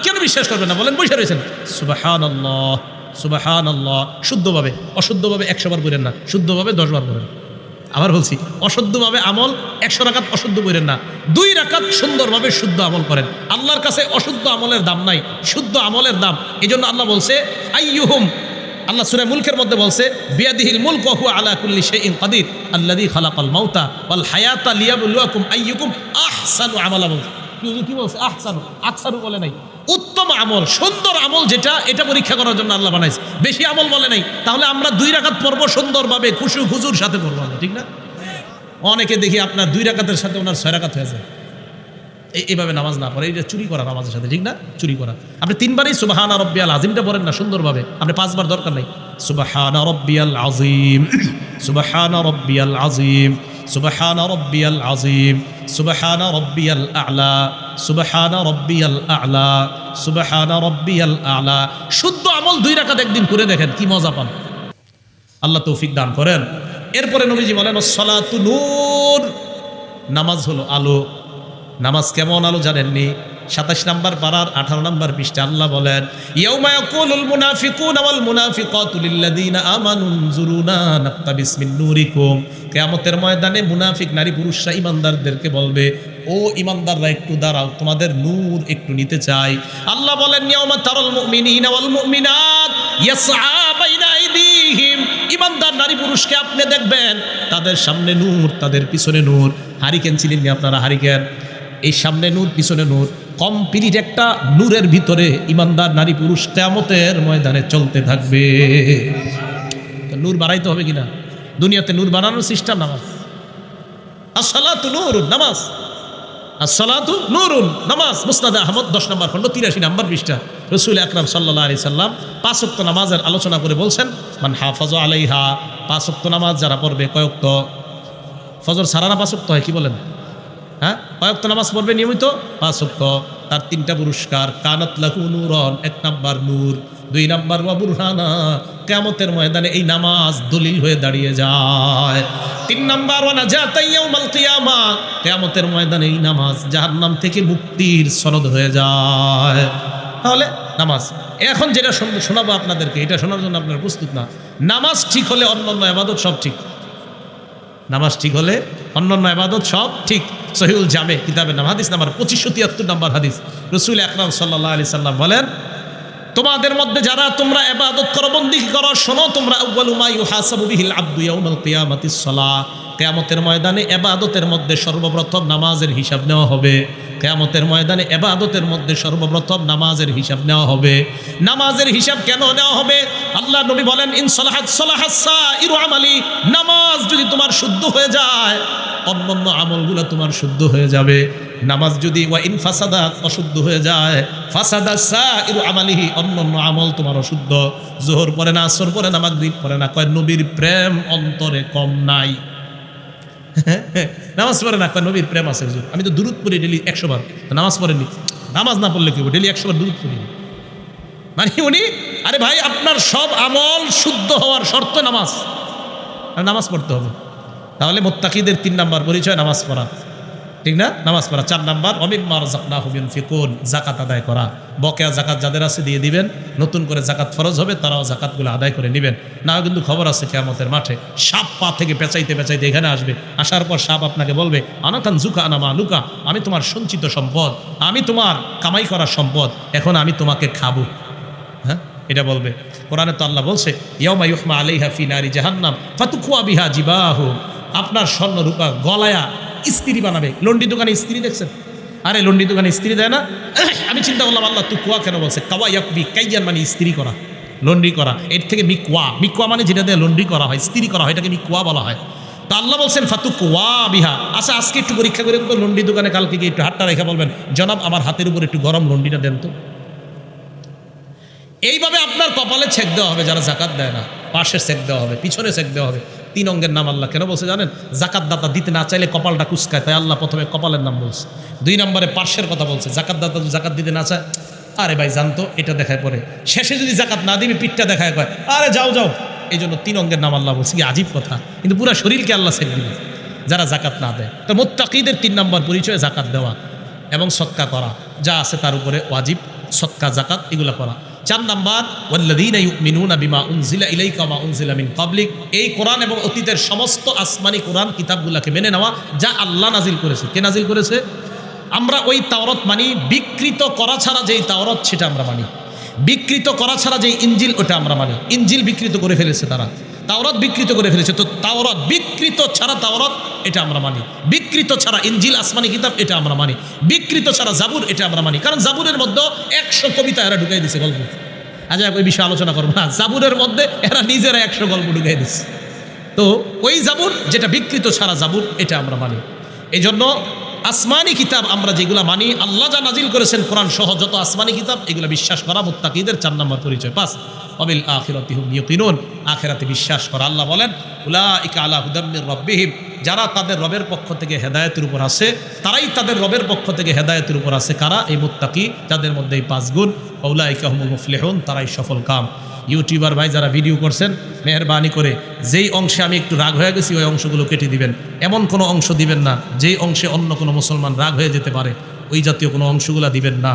কেন বিশ্বাস করবেন না বলেন? বসে রয়েছেন সুবহানাল্লাহ সুবহানাল্লাহ, শুদ্ধভাবে, অশুদ্ধভাবে 100 বার বলেন না, শুদ্ধভাবে 10 বার বলেন। আবার বলছি, অশুদ্ধভাবে আমল 100 রাকাত অশুদ্ধ বলেন না, 2 রাকাত সুন্দরভাবে শুদ্ধ আমল করেন। আল্লাহর কাছে অশুদ্ধ আমলের দাম নাই, শুদ্ধ আমলের দাম। এই জন্য আল্লাহ বলছে আইয়ুহুম, আল্লাহ সূরা মুলকের মধ্যে বলছে বিয়াদিহিল মুলক ওয়া হুয়া আলা কুল্লি শাইইন কাদির আল্লাযী খালাকাল মাউতা ওয়াল হায়াতা লিয়াবলুয়াকুম আইয়ুকুম আহসানু আমালা। বলছে কি বলছে? আহসানু, আকসারু বলে নাই। উত্তম আমল, সুন্দর আমল যেটা, এটা পরীক্ষা করার জন্য আল্লাহ বানাইছে, বেশি আমল বলে নাই। তাহলে আমরা 2 রাকাত পড়বো সুন্দরভাবে, খুশু খুজুর সাথে পড়বো, ঠিক না? অনেকে দেখি আপনার 2 রাকাতের সাথে ওনার 6 রাকাত হয়ে যায়, এইভাবে নামাজ না পড়ে, এটা চুরি করা নামাজের সাথে, ঠিক না? চুরি করা। আপনি 3 বারই সুবহানা রাব্বিয়াল আযীমটা পড়েন না সুন্দরভাবে, আপনি 5 বার দরকার নেই। সুবহানা রাব্বিয়াল আযীম, সুবহানা রাব্বিয়াল আযীম, সুবহানা রাব্বিয়াল আযীম, সুবহানা রাব্বিয়াল আ'লা, সুবহানা রাব্বিয়াল আ'লা, সুবহানা রাব্বিয়াল আ'লা। শুদ্ধ আমল 2 রাকাত একদিন করে দেখেন, কি মজা পান। আল্লাহ তৌফিক দান করেন। এরপরে নবীজি বলেন আসসালাতু নূর, নামাজ হলো আলো। নামাজ কেমন আলো জানেননি? 27 নম্বর পারার 18 নম্বর পৃষ্ঠা আল্লাহ বলেন ইয়াউমা ইয়াকুলুল মুনাফিকুনা ওয়াল মুনাফিকাতু লিল্লাযিনা আমানু উনজুরুনা নাকতাবিস মিন নূরিকুম। কিয়ামতের ময়দানে মুনাফিক নারী পুরুষরা ঈমানদারদেরকে বলবে, ও ঈমানদাররা একটু দাঁড়াও, তোমাদের নূর একটু নিতে চাই। আল্লাহ বলেন ইয়াউমা তারাল মুমিনিনা ওয়াল মুমিনাত ইয়াসআ বাইনা আইদিহিম, ঈমানদার নারী পুরুষকে আপনি দেখবেন, তাদের সামনে নূর, তাদের পিছনে নূর। হারিকেন ছিলেন না আপনারা? হারিকেন, এই সামনে নূর, পিছনে নূর, কমপ্লিট একটা নূরের ভিতরে ঈমানদার নারী পুরুষ কিয়ামতের ময়দানে চলতে থাকবে। নূর বাড়াইতে হবে কিনা? দুনিয়াতে নূর বাড়ানোর সিস্টেম নামাজ। আসসালাতু নূরুন, নামাজ। আসসালাতু নূরুন, নামাজ। মুসনাদ আহমদ 10 নম্বর খণ্ড 83 নম্বর পৃষ্ঠা রাসূল আকরাম সাল্লাল্লাহু আলাইহি সাল্লাম 5 ওয়াক্ত নামাজের আলোচনা করে বলছেন মান হাফাযা আলাইহা, 5 ওয়াক্ত নামাজ যারা পড়বে, কয় ওয়াক্ত? ফজর ছাড়া না 5 ওয়াক্ত হয়? কি বলেন? হ্যাঁ, কয় ওয়াক্ত নামাজ পড়বে নিয়মিত? 5 ওয়াক্ত। তার 3টা পুরস্কার, কানাত লাহু নূরন, 1 নাম্বার নূর, 2 নাম্বার ওয়া বুরহানা, কিয়ামতের ময়দানে এই নামাজ দলিল হয়ে দাঁড়িয়ে যায়। 3 নাম্বার ওয়া নাজাতা ইয়াউমাল কিয়ামা, কিয়ামতের ময়দানে এই নামাজ জাহান্নাম থেকে মুক্তির সনদ হয়ে যায়। তাহলে নামাজ, এখন যেটা শোনাবো আপনাদেরকে, এটা শোনার জন্য আপনারা প্রস্তুত না। নামাজ ঠিক হলে অন্যান্য ইবাদত সব ঠিক। নামাজ ঠিক হলে অন্যান্য ইবাদত সব ঠিক। সহিহুল জামে কিতাবের নাম, হাদিস নাম্বার 2573 নম্বর হাদিস। রাসূল আকরাম সাল্লাল্লাহু আলাইহি সাল্লাম বলেন, তোমাদের মধ্যে যারা তোমরা ইবাদত করো, বন্দেগী করো, শোনো তোমরা আউয়ালু মা ইউহাসাবু বিহিল আবদু ইয়াউমাল কিয়ামাতিস সালাহ, কিয়ামতের ময়দানে ইবাদতের মধ্যে সর্বপ্রথম নামাজের হিসাব নেওয়া হবে। কিয়ামতের ময়দানে ইবাদতের মধ্যে সর্বপ্রথম নামাজের হিসাব নেওয়া হবে। নামাজের হিসাব কেন নেওয়া হবে? আল্লাহ নবী বলেন ইন সালাহাত সালাহাস সাইরু আমালি, নামাজ যদি তোমার শুদ্ধ হয়ে যায়, অন্যান্য আমলগুলো তোমার শুদ্ধ হয়ে যাবে। নামাজ যদি ওয়া ইন ফাসাদাত, অশুদ্ধ হয়ে যায়, ফাসাদাস সাইরু আমালিহি, অন্যান্য আমল তোমার অশুদ্ধ। যোহর পড়ে না, আসর পড়ে না, মাগরিব পড়ে না, কয় নবীর প্রেম অন্তরে কম নাই। নামাজ পড়ে না, কয় নবীর প্রেম আছে হুজুর, আমি তো দুরূদ পড়ি ডেলি 100 বার। নামাজ পড়েনি, নামাজ না পড়লে কি হবে? ডেলি 100 বার দুরূদ পড়ি। মানে উনি, আরে ভাই আপনার সব আমল শুদ্ধ হওয়ার শর্ত নামাজ, আর নামাজ পড়তে হবে। তাহলে মুত্তাকিদের 3 নাম্বার পরিচয় নামাজ পড়া, ঠিক না? নামাজ পড়া। 4 নাম্বার ওয়ামিম্মা রাযাকনাহুম ইউনফিকুন, যাকাত আদায় করা। বকেয়া যাকাত যাদের আছে দিয়ে দিবেন, নতুন করে যাকাত ফরজ হবে তারাও যাকাতগুলো আদায় করে নেবেন। না কিন্তু খবর আছে কিয়ামতের মাঠে সাপ পা থেকে পেঁচাইতে পেঁচাইতে এখানে আসবে। আসার পর সাপ আপনাকে বলবে আনা কানজুকা আনা মালুকা, আমি তোমার সঞ্চিত সম্পদ, আমি তোমার কামাই করার সম্পদ, এখন আমি তোমাকে খাবো। হ্যাঁ, এটা বলবে। কোরআনে তো আল্লাহ বলছে ইয়াউমা ইউহমা আলাইহা ফি নারি জাহান্নাম ফাতুকুয়া বিহা জিবাহু, আপনার স্বর্ণ রূপা গলায়া ইস্ত্রি বানাবে। লন্ডি দোকানে ইস্ত্রি দেখছেন? আরে লন্ডি দোকানে ইস্ত্রি দেয় না? আমি চিন্তা করলাম আল্লাহ তু কুয়া কেন বলছে? কাওয়া ইয়াকবি, কাইয়ান মানে ইস্ত্রি করা, লন্ডি করা। এর থেকে মিকুয়া, মিকুয়া মানে যেটা দিয়ে লন্ডি করা হয়, ইস্ত্রি করা হয়, এটাকে মিকুয়া বলা হয়। তো আল্লাহ বলছেন ফাতুকুয়া বিহা। আচ্ছা আজকে একটু পরীক্ষা করে লন্ডি দোকানে কালকে গিয়ে একটু হাতটা রেখে বলবেন জনাব আমার হাতের উপর একটু গরম লন্ডিটা দেন তো। এইভাবে আপনার কপালে ছেক দেওয়া হবে যারা জাকাত দেয় না, পাশে ছেক দেওয়া হবে, পিছনে ছেক দেওয়া হবে। 3 অঙ্গের নাম আল্লাহ কেন বলছে জানেন? জাকাত দাতা দিতে না চাইলে কপালটা কুচকায়, তাই আল্লাহ প্রথমে কপালের নাম বলছে। 2 নম্বরে পার্শ্বের কথা বলছে। জাকাত দাতা যদি জাকাত দিতে না চায়, আরে ভাই জানতো এটা দেখায় পরে, শেষে যদি জাকাত না দিবি পিঠটা দেখায় কয় আরে যাও যাও। এই জন্য 3 অঙ্গের নাম আল্লাহ বলছে। কি আজীব কথা, কিন্তু পুরো শরীরকে আল্লাহ ছেক দিবে যারা জাকাত না দেয়। তো মুত্তাকিদের 3 নম্বর পরিচয় জাকাত দেওয়া এবং সদকা করা, যা আছে তার উপরে ওয়াজিব, সদকা জাকাত এগুলো করা। 4 নাম্বার ওয়াল্লাযীনা ইউমিনুনা বিমা উনজিলা ইলাইকা ওয়া উনজিলা মিন ক্বাবলিক, এই কোরআন এবং অতীতের সমস্ত আসমানি কোরআন কিতাবগুলোকে মেনে নেওয়া যা আল্লাহ নাজিল করেছে। কে নাজিল করেছে? আমরা ওই তাওরাত মানি, বিকৃত করা ছাড়া যেই তাওরাত সেটা আমরা মানি, বিকৃত করা ছাড়া যেই ইনজিল ওটা আমরা মানি। ইনজিল বিকৃত করে ফেলেছে তারা, তাওরাত বিকৃত করে ফেলেছে, তো তাওরাত বিকৃত ছাড়া তাওরাত এটা আমরা মানি, বিকৃত ছাড়া ইনজিল আসমানি কিতাব এটা আমরা মানি, বিকৃত ছাড়া জাবুর এটা আমরা মানি। কারণ জাবুরের মধ্যে 100 কবিতা এরা ঢুকাই দিছে, গল্প। আজ ওই বিষয়ে আলোচনা করবো না। জাবুরের মধ্যে এরা নিজেরা 100 গল্প ঢুকাই দিচ্ছে। তো ওই জাবুর যেটা বিকৃত ছাড়া জাবুর এটা আমরা মানি। এই জন্য আসমানি কিতাব আমরা যেগুলা মানি, আল্লাহ যা নাজিল করেছেন কোরআন সহ যত আসমানি কিতাব, এগুলো বিশ্বাস করা মুত্তাকিদের 4 নম্বর পরিচয়। 5 ওয়াবিল আখিরাতি হুম ইউকিনুন, আখিরাতে বিশ্বাস করা। আল্লাহ বলেন উলাইকা আলা হুদাম মির রাব্বিহিম, যারা তাদের রবের পক্ষ থেকে হেদায়েতের উপর আছে, তারাই তাদের রবের পক্ষ থেকে হেদায়েতের উপর আছে। কারা? এই মুত্তাকি, যাদের মধ্যে এই 5 গুণ। উলাইকা হুমুল মুফলিহুন, তারাই সফল কাম। ইউটিউবার ভাই যারা ভিডিও করছেন, মেহেরবানি করে যেই অংশে আমি একটু রাগ হয়ে গেছি ওই অংশগুলো কেটে দিবেন। এমন কোনো অংশ দিবেন না যেই অংশে অন্য কোনো মুসলমান রাগ হয়ে যেতে পারে, ওই জাতীয় কোনো অংশগুলো দিবেন না।